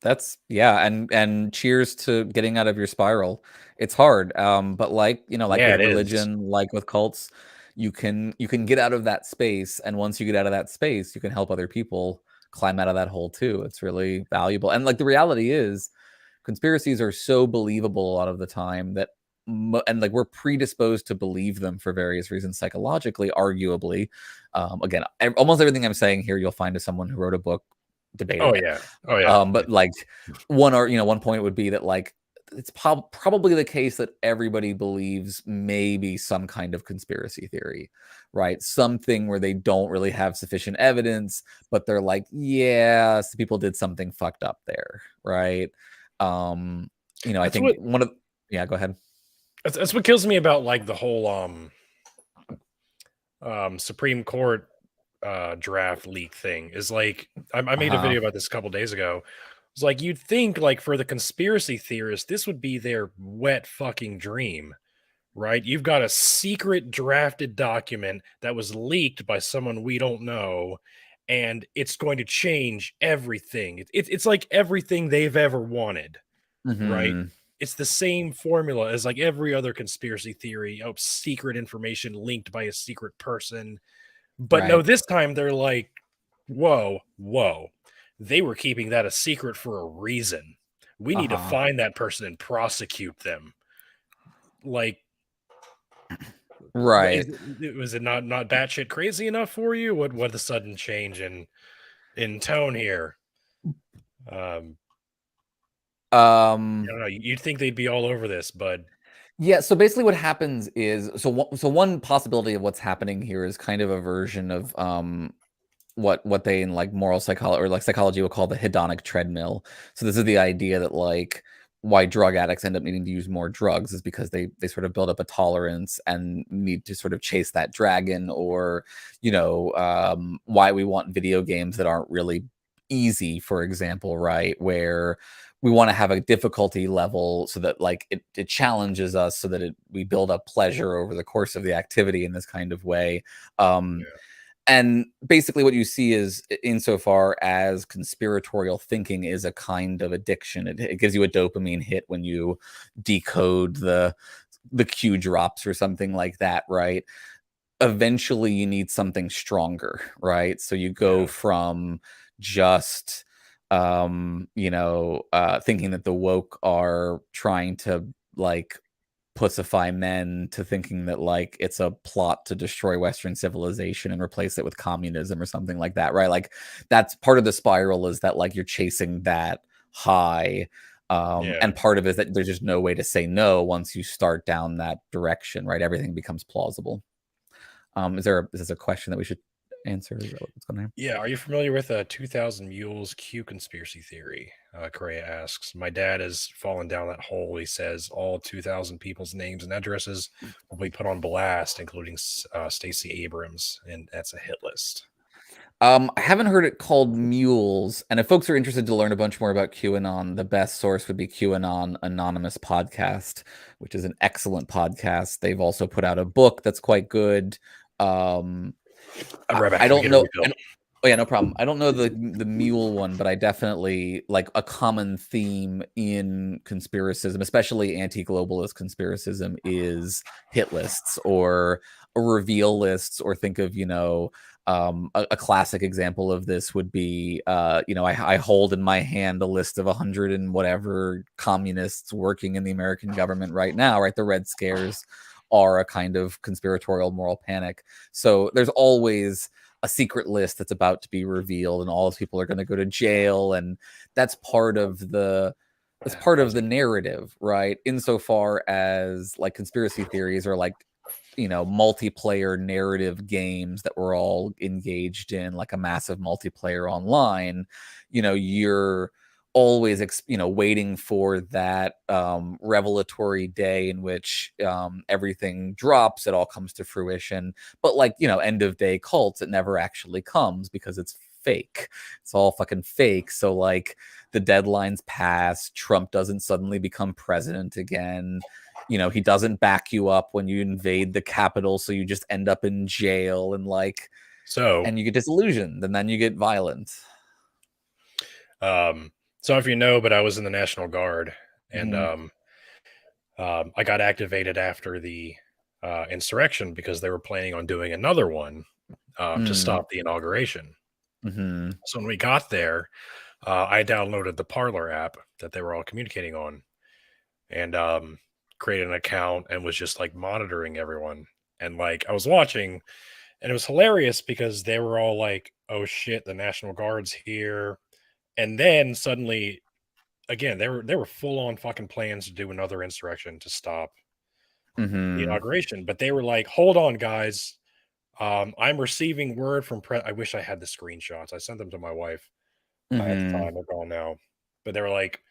That's and cheers to getting out of your spiral. It's hard. But like, with religion, like with cults, you can get out of that space. And once you get out of that space, you can help other people climb out of that hole too. It's really valuable. And like the reality is, conspiracies are so believable a lot of the time that and like we're predisposed to believe them for various reasons psychologically, arguably. Again, almost everything I'm saying here you'll find is someone who wrote a book debating it. But like one point would be that like it's probably the case that everybody believes maybe some kind of conspiracy theory, right? Something where they don't really have sufficient evidence, but they're like, yeah, so people did something fucked up there, right? I think go ahead. That's what kills me about like the whole Supreme Court draft leak thing is like I made a video about this a couple days ago. It's like you'd think like for the conspiracy theorists, this would be their wet fucking dream, right? You've got a secret drafted document that was leaked by someone we don't know, and it's going to change everything. It's like everything they've ever wanted, right? It's the same formula as like every other conspiracy theory. Oh, secret information linked by a secret person. But no, this time they're like, whoa. They were keeping that a secret for a reason. We need to find that person and prosecute them. Like, right. Was it not batshit crazy enough for you? What the sudden change in tone here? I don't know. You'd think they'd be all over this, but yeah. So basically, what happens is so one possibility of what's happening here is kind of a version of what they in like moral psychology or like psychology would call the hedonic treadmill. So this is the idea that like why drug addicts end up needing to use more drugs is because they sort of build up a tolerance and need to sort of chase that dragon, or why we want video games that aren't really easy, for example, right? Where we want to have a difficulty level so that like it challenges us so that we build up pleasure over the course of the activity in this kind of way. And basically what you see is, insofar as conspiratorial thinking is a kind of addiction, it gives you a dopamine hit when you decode the Q drops or something like that, right? Eventually you need something stronger, right? So you go from just thinking that the woke are trying to like pussify men to thinking that like it's a plot to destroy Western civilization and replace it with communism or something like that, right? Like that's part of the spiral, is that like you're chasing that high. And part of it is that there's just no way to say no once you start down that direction, right? Everything becomes plausible. Is this a question that we should answer? What's going on? Yeah. Are you familiar with 2000 Mules Q conspiracy theory? Correa asks. My dad has fallen down that hole. He says all 2,000 people's names and addresses will be put on blast, including Stacey Abrams, and that's a hit list. I haven't heard it called Mules, and if folks are interested to learn a bunch more about QAnon, the best source would be QAnon Anonymous Podcast, which is an excellent podcast. They've also put out a book that's quite good. I don't know. Oh yeah, no problem. I don't know the mule one, but I definitely like a common theme in conspiracism, especially anti-globalist conspiracism, is hit lists or reveal lists, or think of a classic example of this would be I hold in my hand a list of 100 and whatever communists working in the American government right now, right? The Red Scares are a kind of conspiratorial moral panic. So there's always a secret list that's about to be revealed, and all those people are going to go to jail, and that's part of the narrative, right? Insofar as like conspiracy theories are like, multiplayer narrative games that we're all engaged in, like a massive multiplayer online, you're always waiting for that revelatory day in which everything drops, it all comes to fruition. But like, end of day cults, it never actually comes because it's fake. It's all fucking fake. So like the deadlines pass, Trump doesn't suddenly become president again, he doesn't back you up when you invade the Capitol, so you just end up in jail, and like, and you get disillusioned, and then you get violent. So if you know, but I was in the National Guard, and I got activated after the insurrection because they were planning on doing another one to stop the inauguration. So when we got there, I downloaded the Parler app that they were all communicating on, and created an account and was just like monitoring everyone. And like I was watching, and it was hilarious because they were all like, "Oh shit, the National Guard's here." And then suddenly, again, they were full on fucking plans to do another insurrection to stop the inauguration. But they were like, "Hold on, guys. I'm receiving word from I wish I had the screenshots. I sent them to my wife at the time. They're gone now. But they were like,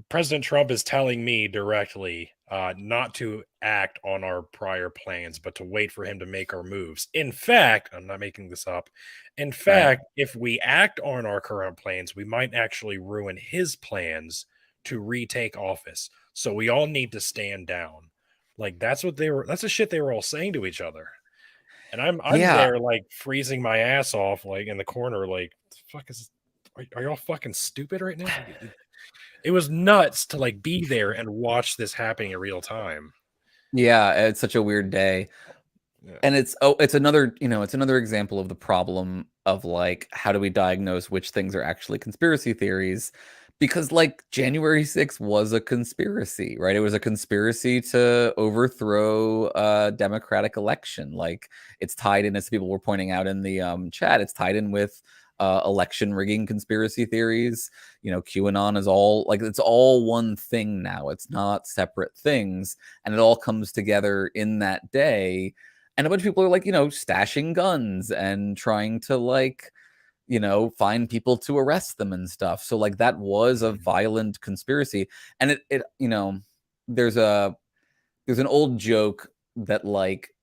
President Trump is telling me directly not to act on our prior plans, but to wait for him to make our moves. In fact, I'm not making this up. In fact, if we act on our current plans, we might actually ruin his plans to retake office. So we all need to stand down." Like that's the shit they were all saying to each other. And I'm there like freezing my ass off, like in the corner, like, the fuck are y'all fucking stupid right now? It was nuts to like be there and watch this happening in real time. Yeah, it's such a weird day. Yeah. And it's another, it's another example of the problem of like, how do we diagnose which things are actually conspiracy theories? Because like January 6th was a conspiracy, right? It was a conspiracy to overthrow a democratic election. Like it's tied in, as people were pointing out in the chat, it's tied in with election rigging conspiracy theories. QAnon is all like, it's all one thing now. It's not separate things, and it all comes together in that day. And a bunch of people are like, stashing guns and trying to like, find people to arrest them and stuff. So like that was a violent conspiracy. And it there's an old joke that like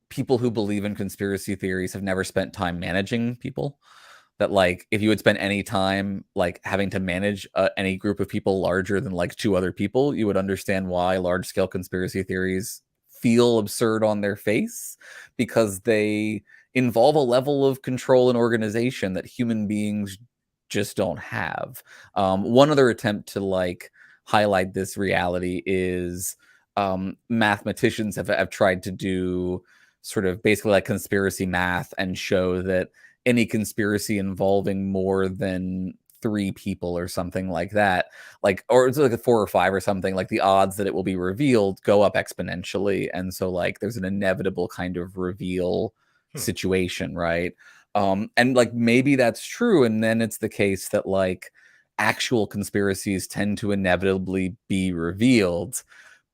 people who believe in conspiracy theories have never spent time managing people. That like if you would spend any time like having to manage any group of people larger than like two other people, you would understand why large scale conspiracy theories feel absurd on their face, because they involve a level of control and organization that human beings just don't have. One other attempt to like highlight this reality is mathematicians have tried to do sort of basically like conspiracy math and show that any conspiracy involving more than 3 people or something like that, like, or it's like a 4 or 5 or something, like the odds that it will be revealed go up exponentially. And so like there's an inevitable kind of reveal situation, right? And like maybe that's true, and then it's the case that like actual conspiracies tend to inevitably be revealed.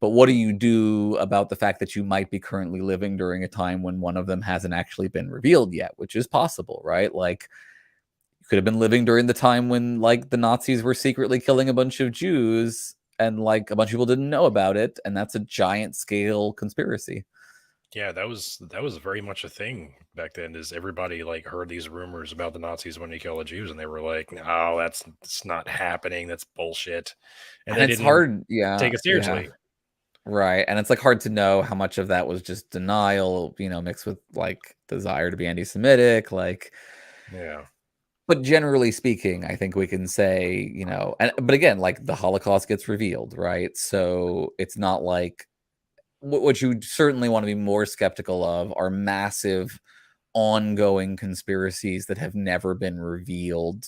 But what do you do about the fact that you might be currently living during a time when one of them hasn't actually been revealed yet, which is possible, right? Like you could have been living during the time when like the Nazis were secretly killing a bunch of Jews and like a bunch of people didn't know about it, and that's a giant scale conspiracy. Yeah, that was very much a thing back then. Is everybody like heard these rumors about the Nazis when they killed the Jews, and they were like, "No, that's not happening. That's bullshit." And they it's didn't hard, take it seriously. Yeah. Right. And it's like hard to know how much of that was just denial, mixed with like desire to be anti-Semitic, like, yeah. But generally speaking, I think we can say, but again, like the Holocaust gets revealed, right? So it's not like what you certainly want to be more skeptical of are massive ongoing conspiracies that have never been revealed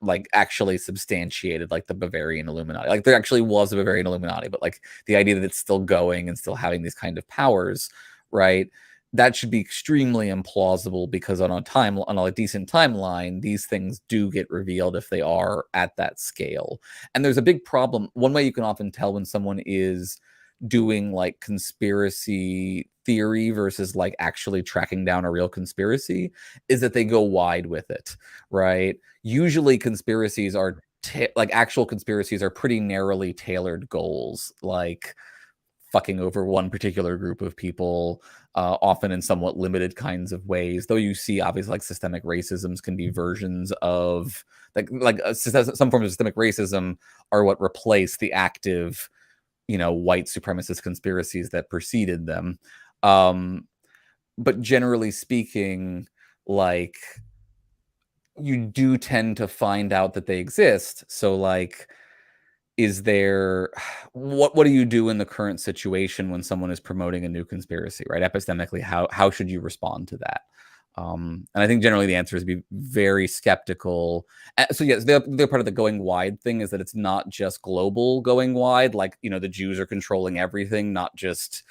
like actually substantiated, like the Bavarian Illuminati. Like there actually was a Bavarian Illuminati, but like the idea that it's still going and still having these kind of powers, right? That should be extremely implausible, because on a decent timeline, these things do get revealed if they are at that scale. And there's a big problem. One way you can often tell when someone is doing like conspiracy theory versus like actually tracking down a real conspiracy is that they go wide with it, right? Usually conspiracies are like actual conspiracies are pretty narrowly tailored goals, like fucking over one particular group of people, often in somewhat limited kinds of ways. Though you see, obviously, like systemic racisms can be versions of some forms of systemic racism are what replace the active, white supremacist conspiracies that preceded them. But generally speaking, like you do tend to find out that they exist. So like, is there what do you do in the current situation when someone is promoting a new conspiracy, right? Epistemically, how should you respond to that? And I think generally the answer is be very skeptical. So yes, the part of the going wide thing is that it's not just global going wide, like the Jews are controlling everything, not just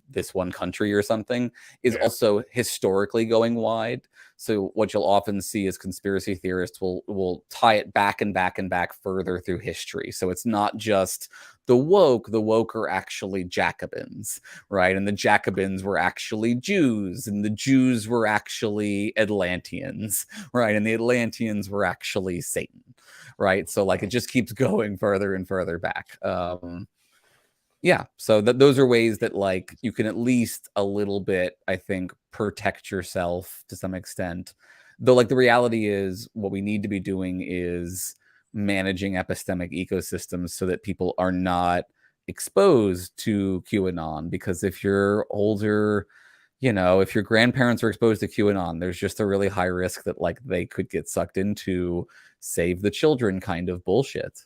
this one country or something, is also historically going wide. So what you'll often see is conspiracy theorists will tie it back and back and back further through history. So it's not just the woke are actually Jacobins, right? And the Jacobins were actually Jews, and the Jews were actually Atlanteans, right? And the Atlanteans were actually Satan, right? So like it just keeps going further and further back. Yeah, so those are ways that like you can at least a little bit, I think, protect yourself to some extent. Though like the reality is what we need to be doing is managing epistemic ecosystems so that people are not exposed to QAnon. Because if you're older, if your grandparents are exposed to QAnon, there's just a really high risk that like they could get sucked into save the children kind of bullshit.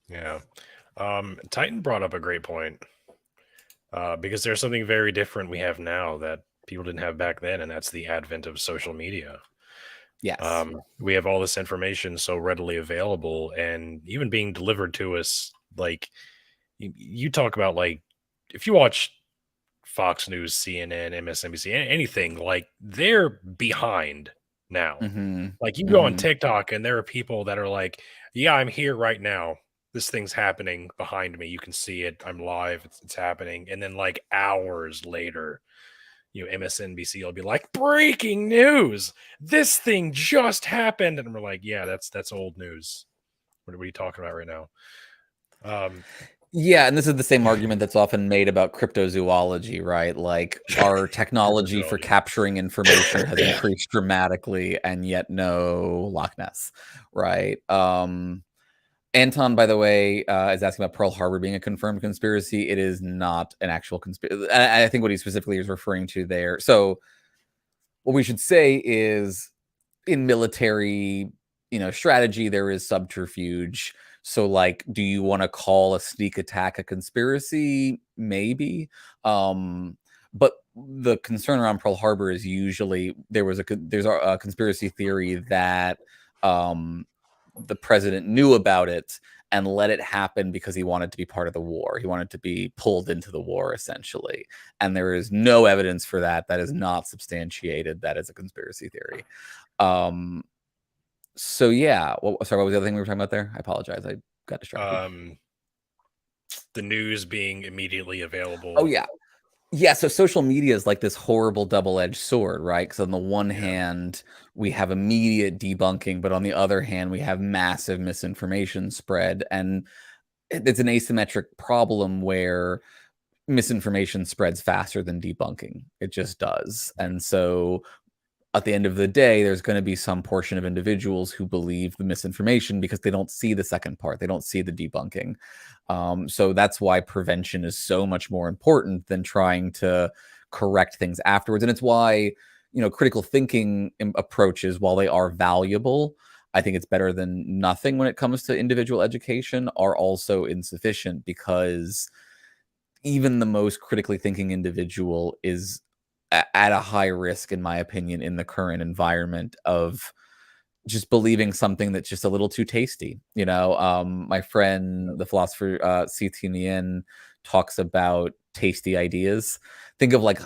Yeah. Titan brought up a great point, because there's something very different we have now that people didn't have back then, and that's the advent of social media. Yes. We have all this information so readily available, and even being delivered to us. Like you talk about, like if you watch Fox News, CNN, MSNBC, anything, like they're behind now. Like you go on TikTok and there are people that are like, yeah, I'm here right now. This thing's happening behind me. You can see it. I'm live. It's happening. And then like hours later, MSNBC will be like, breaking news. This thing just happened. And we're like, yeah, that's old news. What are you talking about right now? Yeah, and this is the same argument that's often made about cryptozoology, right? Like our technology for capturing information has increased dramatically, and yet no Loch Ness, right? Anton, by the way, is asking about Pearl Harbor being a confirmed conspiracy. It is not an actual conspiracy. I think what he specifically is referring to there. So what we should say is in military, strategy, there is subterfuge. So like, do you want to call a sneak attack a conspiracy? Maybe. But the concern around Pearl Harbor is usually there's a conspiracy theory that the president knew about it and let it happen because he wanted to be part of the war. He wanted to be pulled into the war, essentially. And there is no evidence for that. That is not substantiated. That is a conspiracy theory. So yeah. Sorry, what was the other thing we were talking about there? I apologize. I got distracted. The news being immediately available. Oh yeah. Yeah, so social media is like this horrible double-edged sword, right? Because on the one hand, we have immediate debunking, but on the other hand, we have massive misinformation spread. And it's an asymmetric problem where misinformation spreads faster than debunking. It just does. And so at the end of the day, there's going to be some portion of individuals who believe the misinformation because they don't see the second part. They don't see the debunking. So that's why prevention is so much more important than trying to correct things afterwards. And it's why, critical thinking approaches, while they are valuable, I think it's better than nothing when it comes to individual education, are also insufficient, because even the most critically thinking individual is at a high risk, in my opinion, in the current environment of just believing something that's just a little too tasty. My friend, the philosopher C.T. Nguyen, talks about tasty ideas. Think of like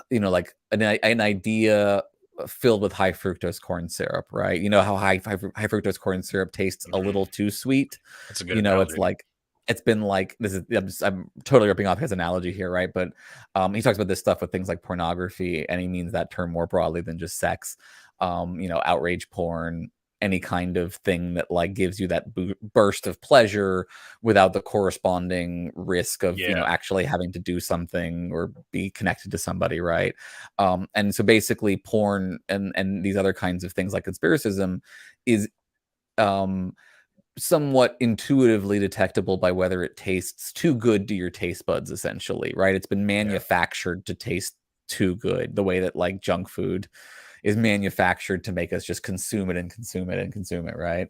an idea filled with high fructose corn syrup, right? You know how high fructose corn syrup tastes a little too sweet. That's a good analogy. It's like it's been like this is I'm totally ripping off his analogy here, right? But he talks about this stuff with things like pornography, and he means that term more broadly than just sex. Outrage porn, any kind of thing that like gives you that burst of pleasure without the corresponding risk of actually having to do something or be connected to somebody, right? And so basically porn and these other kinds of things like conspiracism is somewhat intuitively detectable by whether it tastes too good to your taste buds, essentially, right? It's been manufactured to taste too good, the way that like junk food is manufactured to make us just consume it and consume it and consume it, right?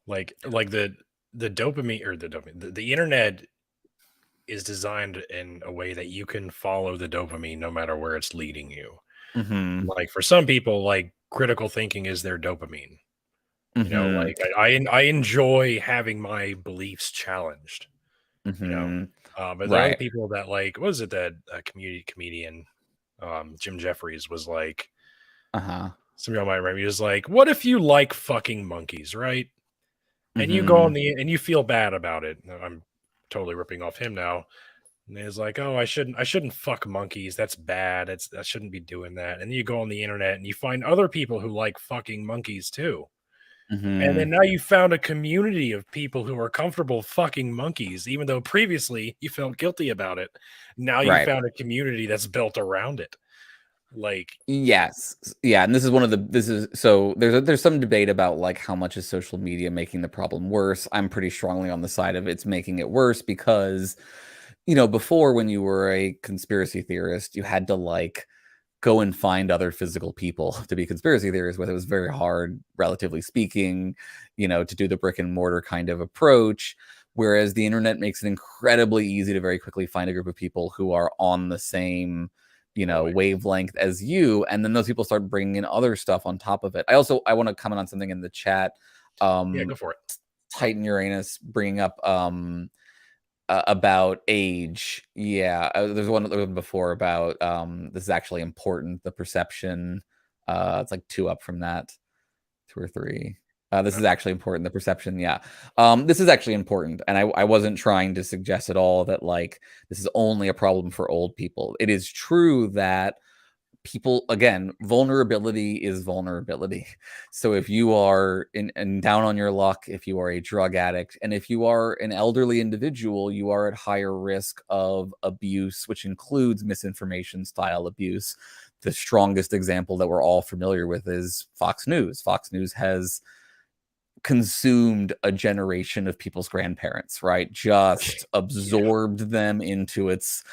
Like the dopamine or the internet is designed in a way that you can follow the dopamine no matter where it's leading you. Mm-hmm. Like for some people, like critical thinking is their dopamine. Mm-hmm. Like I enjoy having my beliefs challenged. Mm-hmm. But there are other people that like, what is it that comedian Jim Jeffries was like? Some of y'all might remember. He was like, "What if you like fucking monkeys, right? And you go on and you feel bad about it." I'm totally ripping off him now. And he's like, "Oh, I shouldn't fuck monkeys. That's bad. I shouldn't be doing that." And then you go on the internet and you find other people who like fucking monkeys too. And then now you found a community of people who are comfortable fucking monkeys, even though previously you felt guilty about it. Now you found a community that's built around it. Like, yes, yeah, and this is so there's some debate about like how much is social media making the problem worse. I'm pretty strongly on the side of it's making it worse because before, when you were a conspiracy theorist, you had to like go and find other physical people to be conspiracy theorists with. It was very hard, relatively speaking, to do the brick and mortar kind of approach. Whereas the internet makes it incredibly easy to very quickly find a group of people who are on the same, wavelength as you. And then those people start bringing in other stuff on top of it. I want to comment on something in the chat. yeah, go for it. Titan Uranus bringing up about age. Yeah, there's one before about this is actually important, the perception. It's like 2 up from that, 2 or 3. This is actually important, the perception. Yeah, this is actually important, and I wasn't trying to suggest at all that like this is only a problem for old people. It is true that people, again, vulnerability is vulnerability. So if you are in down on your luck, if you are a drug addict, and if you are an elderly individual, you are at higher risk of abuse, which includes misinformation style abuse. The strongest example that we're all familiar with is Fox News. Fox News has consumed a generation of people's grandparents, right? Just absorbed them into its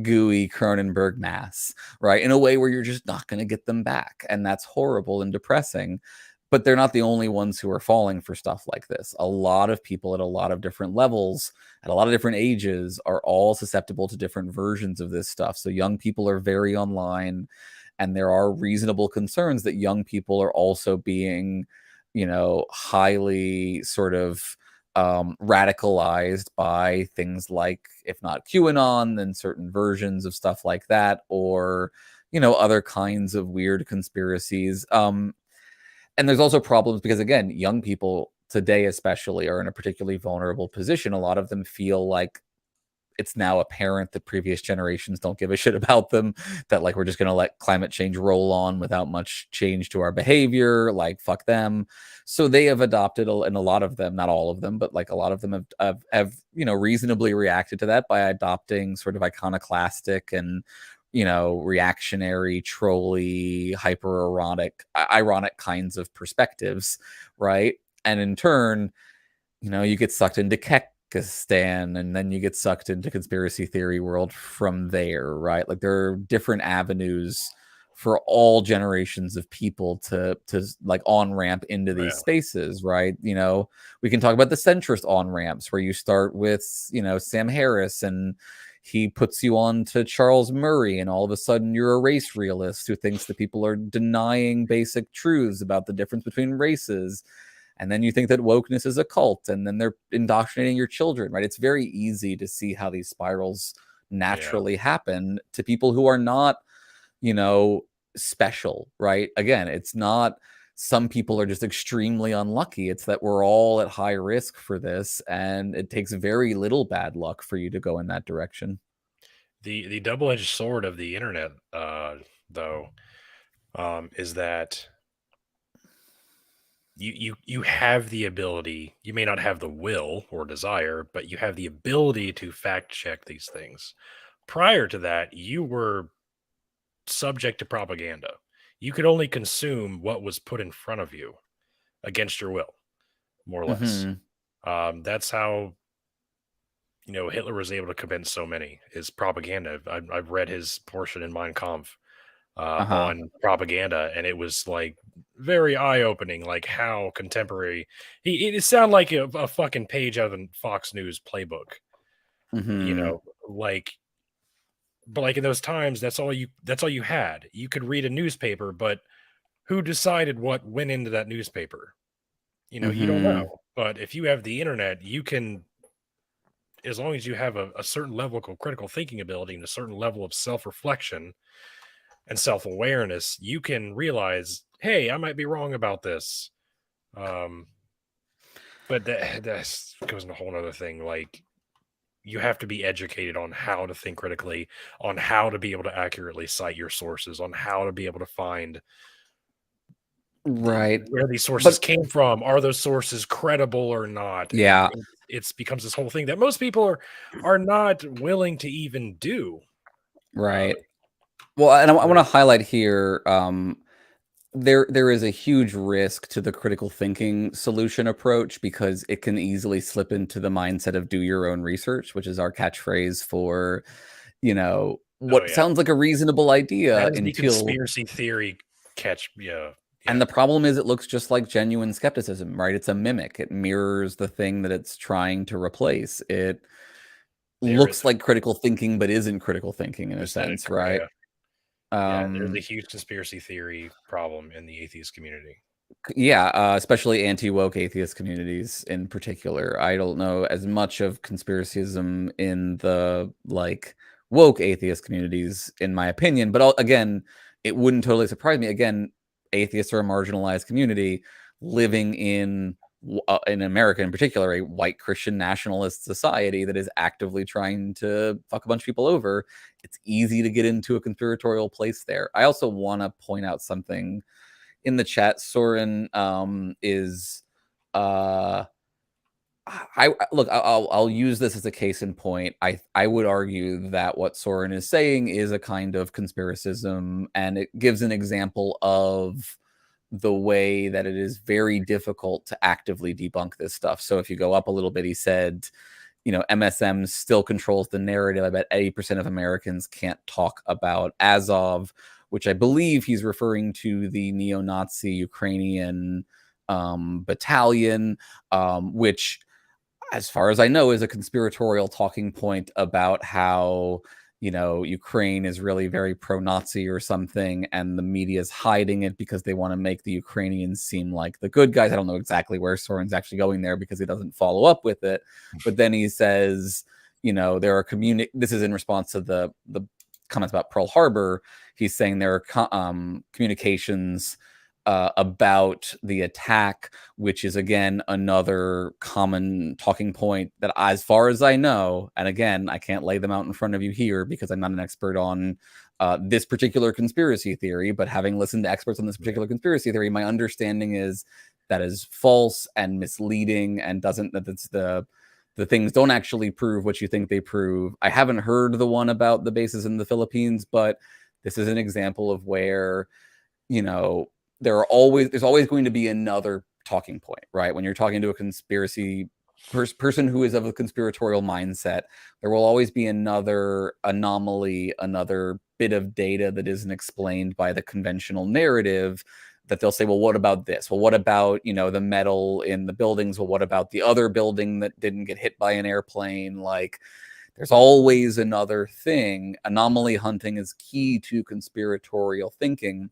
gooey Cronenberg mass, right? In a way where you're just not going to get them back. And that's horrible and depressing. But they're not the only ones who are falling for stuff like this. A lot of people at a lot of different levels, at a lot of different ages, are all susceptible to different versions of this stuff. So young people are very online, and there are reasonable concerns that young people are also being highly sort of radicalized by things like, if not QAnon, then certain versions of stuff like that, or other kinds of weird conspiracies. And there's also problems because, again, young people today especially are in a particularly vulnerable position. A lot of them feel like it's now apparent that previous generations don't give a shit about them, that like we're just going to let climate change roll on without much change to our behavior, like fuck them. So they have adopted, and a lot of them, not all of them, but like a lot of them have reasonably reacted to that by adopting sort of iconoclastic and reactionary, trolly, ironic kinds of perspectives, right? And in turn, you get sucked into Kekistan, and then you get sucked into conspiracy theory world from there, right? Like there are different avenues for all generations of people to like on ramp into these spaces, right? We can talk about the centrist on ramps where you start with Sam Harris and he puts you on to Charles Murray, and all of a sudden you're a race realist who thinks that people are denying basic truths about the difference between races. And then you think that wokeness is a cult, and then they're indoctrinating your children, right? It's very easy to see how these spirals naturally happen to people who are not, special, right? Again, it's not some people are just extremely unlucky. It's that we're all at high risk for this, and it takes very little bad luck for you to go in that direction. The double-edged sword of the internet, though, is that you have the ability. You may not have the will or desire, but you have the ability to fact check these things. Prior to that, you were subject to propaganda. You could only consume what was put in front of you against your will, more or less. That's how Hitler was able to convince so many, is propaganda. I've read his portion in Mein Kampf on propaganda, and it was like very eye-opening, like how contemporary. It sounded like a fucking page out of the Fox News playbook, but like in those times, that's all you had. You could read a newspaper, but who decided what went into that newspaper? You don't know. But if you have the internet, you can, as long as you have a certain level of critical thinking ability and a certain level of self-reflection and self-awareness, you can realize, hey, I might be wrong about this. But that goes into a whole other thing. Like, you have to be educated on how to think critically, on how to be able to accurately cite your sources, on how to be able to find where these sources came from. Are those sources credible or not? Yeah. And it becomes this whole thing that most people are not willing to even do. Right. Well, and I want to highlight here, there is a huge risk to the critical thinking solution approach, because it can easily slip into the mindset of do your own research, which is our catchphrase for, what sounds like a reasonable idea. That is the conspiracy theory catch. Yeah. And the problem is it looks just like genuine skepticism, right? It's a mimic. It mirrors the thing that it's trying to replace. It looks like critical thinking, but isn't critical thinking in a sense, right? There's a huge conspiracy theory problem in the atheist community. Yeah, especially anti-woke atheist communities in particular. I don't know as much of conspiracism in the woke atheist communities, in my opinion. But again, it wouldn't totally surprise me. Again, atheists are a marginalized community living in America, in particular, a white Christian nationalist society that is actively trying to fuck a bunch of people over. It's easy to get into a conspiratorial place there. I also want to point out something in the chat. Soren is I'll use this as a case in point. I would argue that what Soren is saying is a kind of conspiracism, and it gives an example of the way that it is very difficult to actively debunk this stuff. So if you go up a little bit, he said, MSM still controls the narrative. I bet 80% of Americans can't talk about Azov, which I believe he's referring to the neo-Nazi Ukrainian battalion, which, as far as I know, is a conspiratorial talking point about how, Ukraine is really very pro-Nazi or something, and the media is hiding it because they want to make the Ukrainians seem like the good guys. I don't know exactly where Soren's actually going there, because he doesn't follow up with it. But then he says, there are this is in response to the comments about Pearl Harbor. He's saying there are communications about the attack, which is, again, another common talking point that, as far as I know, and again, I can't lay them out in front of you here because I'm not an expert on this particular conspiracy theory, but having listened to experts on this particular conspiracy theory, my understanding is that is false and misleading, and the things don't actually prove what you think they prove. I haven't heard the one about the bases in the Philippines, but this is an example of where, there's always going to be another talking point, right? When you're talking to a conspiracy person who is of a conspiratorial mindset, there will always be another anomaly, another bit of data that isn't explained by the conventional narrative, that they'll say, well, what about this? Well, what about, the metal in the buildings? Well, what about the other building that didn't get hit by an airplane? There's always another thing. Anomaly hunting is key to conspiratorial thinking.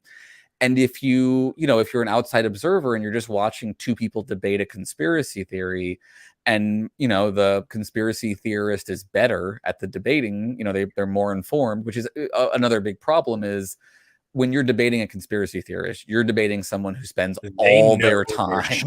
And if you're an outside observer and you're just watching two people debate a conspiracy theory, and the conspiracy theorist is better at the debating, they're more informed, which is another big problem. Is when you're debating a conspiracy theorist, you're debating someone who spends all their time.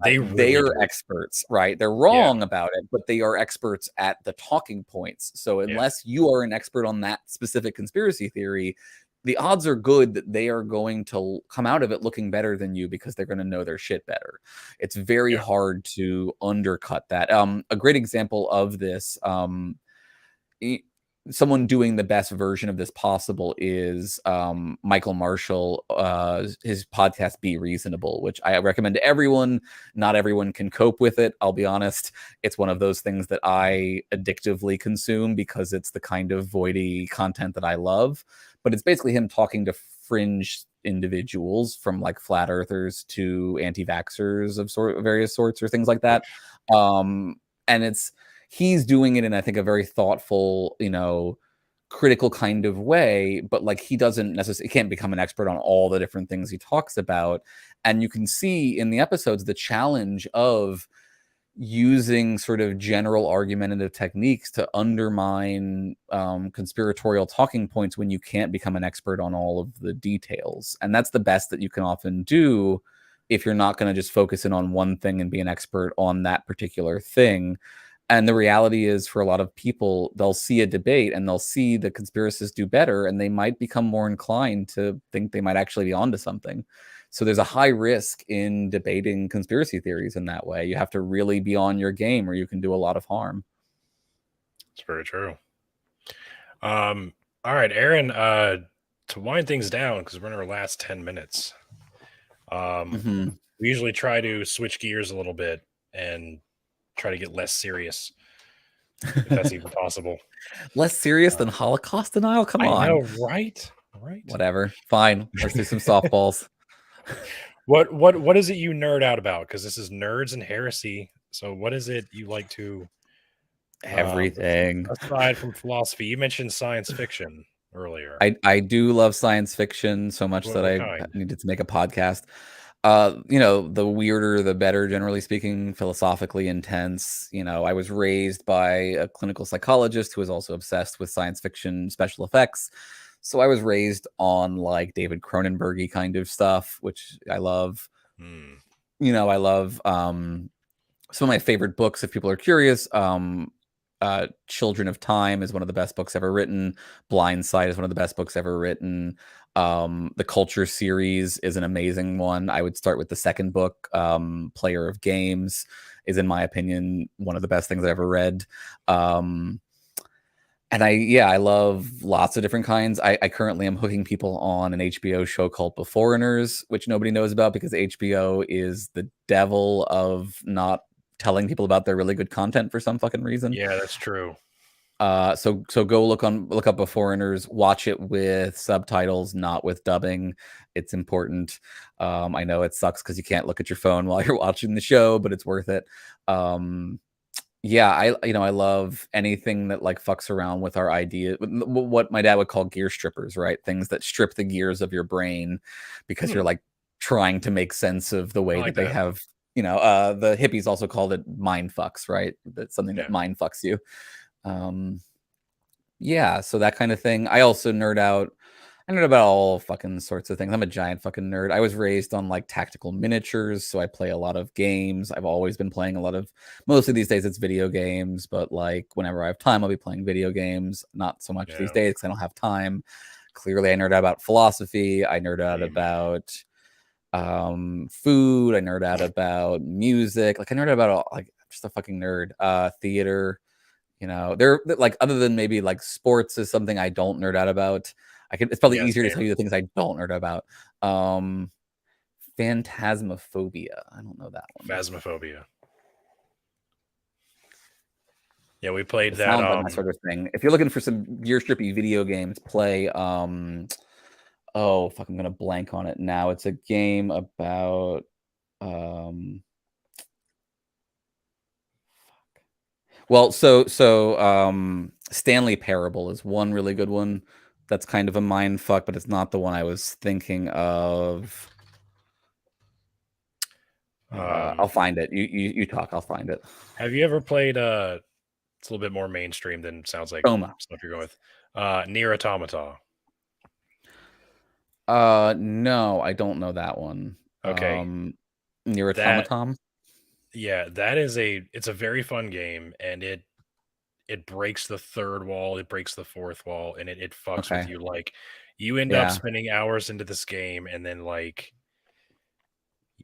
They are experts, right? They're wrong about it, but they are experts at the talking points. So unless you are an expert on that specific conspiracy theory, the odds are good that they are going to come out of it looking better than you because they're going to know their shit better. It's very hard to undercut that. A great example of this, someone doing the best version of this possible is Michael Marshall, his podcast Be Reasonable, which I recommend to everyone. Not everyone can cope with it, I'll be honest. It's one of those things that I addictively consume because it's the kind of voidy content that I love. But it's basically him talking to fringe individuals, from like flat earthers to anti-vaxxers of various sorts or things like that. And he's doing it in, I think, a very thoughtful, critical kind of way, but like he can't become an expert on all the different things he talks about. And you can see in the episodes the challenge of using sort of general argumentative techniques to undermine conspiratorial talking points when you can't become an expert on all of the details. And that's the best that you can often do if you're not going to just focus in on one thing and be an expert on that particular thing. And the reality is, for a lot of people, they'll see a debate and they'll see the conspiracists do better, and they might become more inclined to think they might actually be onto something. So there's a high risk in debating conspiracy theories in that way. You have to really be on your game or you can do a lot of harm. It's very true. All right, Aaron, to wind things down, because we're in our last 10 minutes, we usually try to switch gears a little bit and try to get less serious, if that's even possible. Less serious than Holocaust denial? Come on. I know, right? Whatever. Fine. Let's do some softballs. What is it you nerd out about? Because this is Nerds and Heresy. So what is it you like to... Everything. Aside from philosophy, you mentioned science fiction earlier. I do love science fiction so much that I needed to make a podcast. The weirder, the better, generally speaking, philosophically intense. I was raised by a clinical psychologist who was also obsessed with science fiction special effects. So I was raised on like David Cronenberg-y kind of stuff, which I love. I love some of my favorite books, if people are curious. Children of Time is one of the best books ever written. Blindside is one of the best books ever written. The Culture series is an amazing one. I would start with the second book. Player of Games is, in my opinion, one of the best things I've ever read. And I love lots of different kinds. I currently am hooking people on an HBO show called Beforeigners, which nobody knows about because HBO is the devil of not telling people about their really good content for some fucking reason. Yeah, that's true. So go look up Beforeigners, watch it with subtitles, not with dubbing. It's important. I know it sucks because you can't look at your phone while you're watching the show, but it's worth it. I love anything that like fucks around with our idea, what my dad would call gear strippers, right? Things that strip the gears of your brain because you're like trying to make sense of the way that they have. The hippies also called it mind fucks, right? That's something that mind fucks you. So that kind of thing. I also nerd out. I nerd about all fucking sorts of things. I'm a giant fucking nerd. I was raised on like tactical miniatures, so I play a lot of games. I've always been playing a lot of, mostly these days it's video games, but like whenever I have time, I'll be playing video games. Not so much these days because I don't have time. Clearly, I nerd out about philosophy. I nerd out about food. I nerd out about music. Like I nerd out about all, like I'm just a fucking nerd. Theater. They're like, other than maybe like sports is something I don't nerd out about. It's probably easier to tell you the things I don't nerd about. Phantasmophobia. I don't know that one. Phasmophobia. Yeah, we played that. Sounds like my sort of thing. If you're looking for some gear strippy video games, play I'm gonna blank on it now. It's a game about Well, Stanley Parable is one really good one. That's kind of a mind fuck, but it's not the one I was thinking of. I'll find it. You talk. I'll find it. Have you ever played? It's a little bit more mainstream than sounds like Soma. stuff you're going with. Near Automata. No, I don't know that one. Okay. Near Automaton. Yeah, it's a very fun game, and it breaks the third wall, it breaks the fourth wall, and it fucks with Okay. you. Like, you end up spending hours into this game, and then like,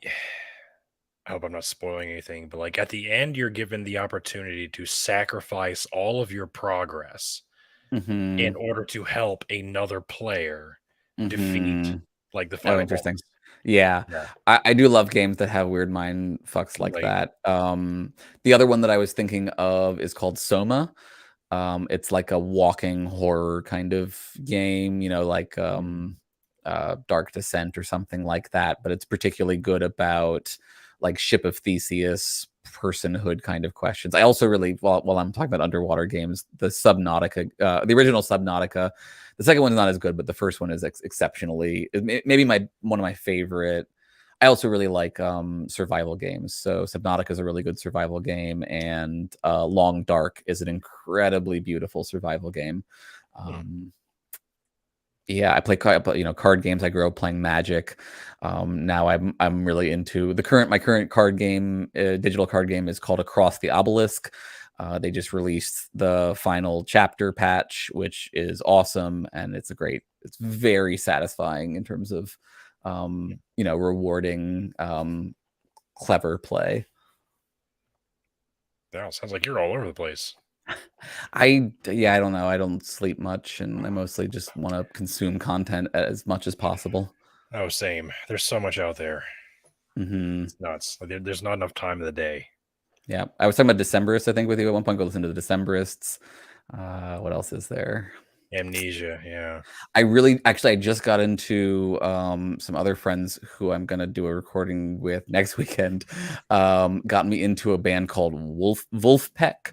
I hope I'm not spoiling anything, but like at the end, you're given the opportunity to sacrifice all of your progress in order to help another player defeat like the final interesting. boss. Yeah. I do love games that have weird mind fucks like that. The other one that I was thinking of is called Soma. It's like a walking horror kind of game, you know, like Dark Descent or something like that, but it's particularly good about like Ship of Theseus personhood kind of questions. I also really, while I'm talking about underwater games, the Subnautica, the original Subnautica, the second one is not as good, but the first one is exceptionally, maybe one of my favorite. I also really like survival games. So Subnautica is a really good survival game, and Long Dark is an incredibly beautiful survival game. Yeah, I play card games. I grew up playing Magic. Now I'm really into my current card game, digital card game is called Across the Obelisk. They just released the final chapter patch, which is awesome, and it's very satisfying in terms of rewarding clever play. That sounds like you're all over the place. I don't know. I don't sleep much, and I mostly just want to consume content as much as possible. Oh, same. There's so much out there. It's nuts. There's not enough time of the day. Yeah, I was talking about Decemberists, I think, with you at one point. Go listen to the Decemberists. What else is there? Amnesia, yeah. I just got into some other friends who I'm gonna do a recording with next weekend. Got me into a band called Wolfpeck.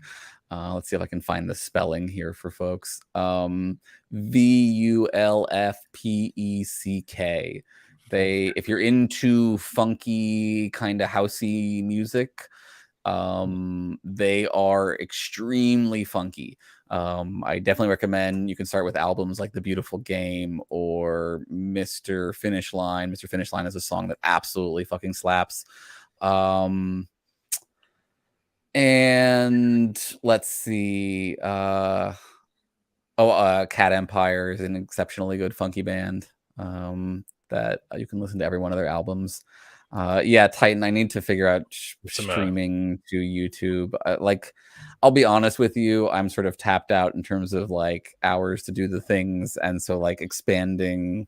Let's see if I can find the spelling here for folks. Vulfpeck. If you're into funky kind of housey music, they are extremely funky. I definitely recommend you can start with albums like The Beautiful Game or Mr. Finish Line. Mr. Finish Line is a song that absolutely fucking slaps. And let's see. Cat Empire is an exceptionally good funky band that you can listen to every one of their albums. Titan, I need to figure out streaming to YouTube. I'll be honest with you, I'm sort of tapped out in terms of like hours to do the things, and so like getting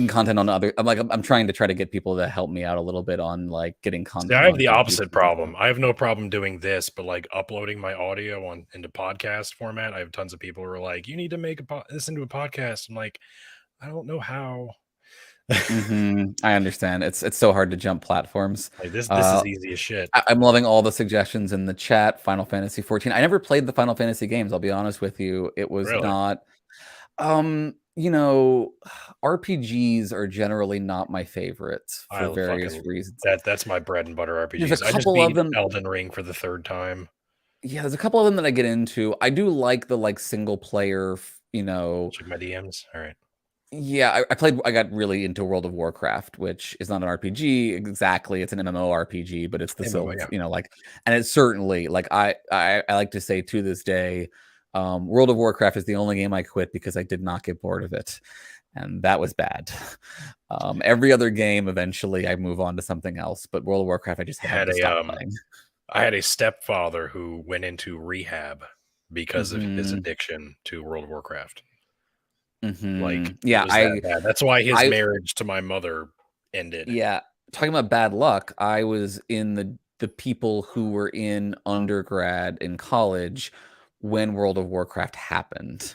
content on other. I'm trying to get people to help me out a little bit on like getting content. See, I have the opposite problem. I have no problem doing this, but like uploading my audio into podcast format, I have tons of people who are like, "You need to make this into a podcast." I'm like, I don't know how. I understand. It's so hard to jump platforms. Like this is easy as shit. I'm loving all the suggestions in the chat. Final Fantasy 14. I never played the Final Fantasy games. I'll be honest with you. It was not. RPGs are generally not my favorites for various reasons. That's my bread and butter RPGs. There's a couple of them. Elden Ring for the third time. Yeah, there's a couple of them that I get into. I do like the single player. Check my DMs. All right. Yeah, I got really into World of Warcraft, which is not an RPG exactly. It's an MMORPG, but it's the and it's certainly I like to say to this day, World of Warcraft is the only game I quit because I did not get bored of it, and that was bad. Every other game, eventually, I move on to something else, but World of Warcraft, I just had to stop playing. I had a stepfather who went into rehab because of his addiction to World of Warcraft. That's why his marriage to my mother ended. Yeah, talking about bad luck, I was in the people who were in undergrad in college when World of Warcraft happened,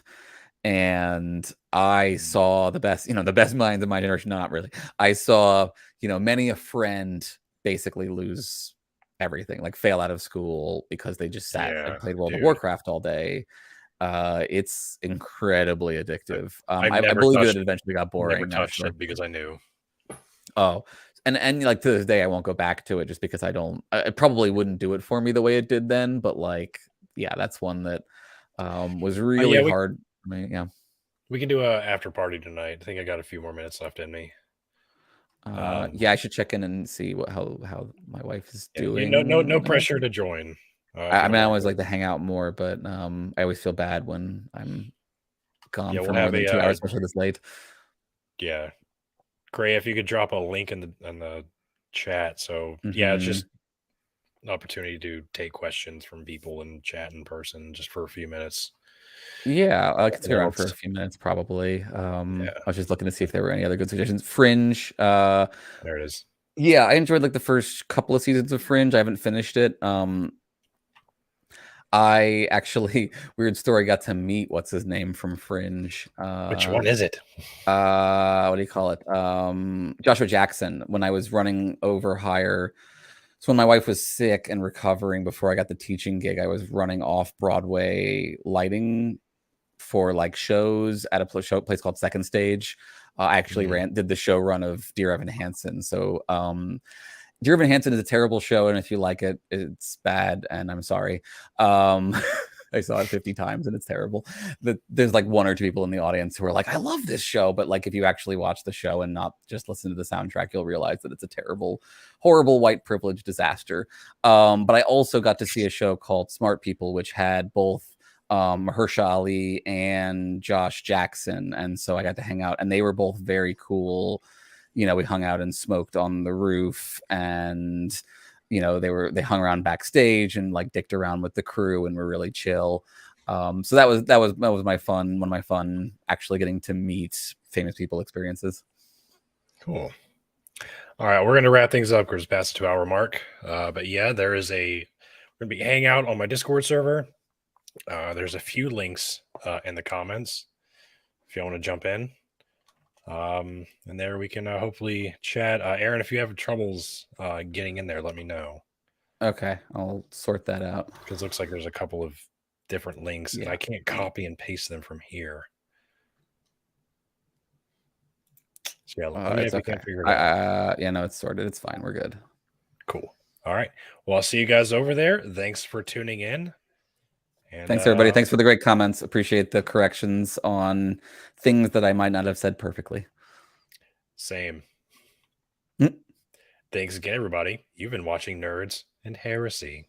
and I saw the best minds of my generation. Not really. I saw many a friend basically lose everything, like fail out of school because they just sat Yeah, and played World of dude. Warcraft all day. It's incredibly addictive. I've I never believe that touched it eventually got never boring touched after. it because I knew. Oh, and like to this day, I won't go back to it just because I don't. It probably wouldn't do it for me the way it did then. But like, yeah, that's one that was really Yeah, hard for me. Yeah. we can do a after party tonight. I think I got a few more minutes left in me. Yeah, I should check in and see how my wife is Yeah, doing. no pressure to join. I mean, I always like to hang out more, but I always feel bad when I'm gone Yeah, for we'll more have than 2 hours, especially this late. Yeah, Gray, if you could drop a link in the chat. So yeah, it's Mhm. just an opportunity to take questions from people and chat in person just for a few minutes. Yeah, I could stay Nothing around for a else. few minutes probably. Yeah, I was just looking to see if there were any other good suggestions. Fringe, there it is. yeah, I enjoyed like the first couple of seasons of Fringe. I haven't finished it. I actually weird story got to meet what's his name from Fringe. Which one is it? What do you call it? Joshua Jackson when I was running over hire. So when my wife was sick and recovering before I got the teaching gig, I was running off Broadway lighting for like shows at a place called Second Stage. I actually did the show run of Dear Evan Hansen. So Dear Evan Hansen is a terrible show, and if you like it, it's bad, and I'm sorry. I saw it 50 times and it's terrible. There's like one or two people in the audience who are like, I love this show. But like, if you actually watch the show and not just listen to the soundtrack, you'll realize that it's a terrible, horrible white privilege disaster. But I also got to see a show called Smart People, which had both Mahershala Ali and Josh Jackson. And so I got to hang out and they were both very cool. You know, we hung out and smoked on the roof and you know, they hung around backstage and like dicked around with the crew and were really chill. So that was my fun, one of my fun actually getting to meet famous people experiences. Cool. All right, we're gonna wrap things up because it's past the 2-hour mark. But yeah, we're gonna be hanging out on my Discord server. There's a few links in the comments if you want to jump in. And there we can hopefully chat. Aaron, if you have troubles getting in there, let me know. Okay, I'll sort that out. Because it looks like there's a couple of different links, and I can't copy and paste them from here. So yeah, let me know if you can't figure it out. Yeah, no, it's sorted. It's fine. We're good. Cool. All right. Well, I'll see you guys over there. Thanks for tuning in. And, thanks, everybody. Thanks for the great comments. Appreciate the corrections on things that I might not have said perfectly. Same. Thanks again, everybody. You've been watching Nerds and Heresy.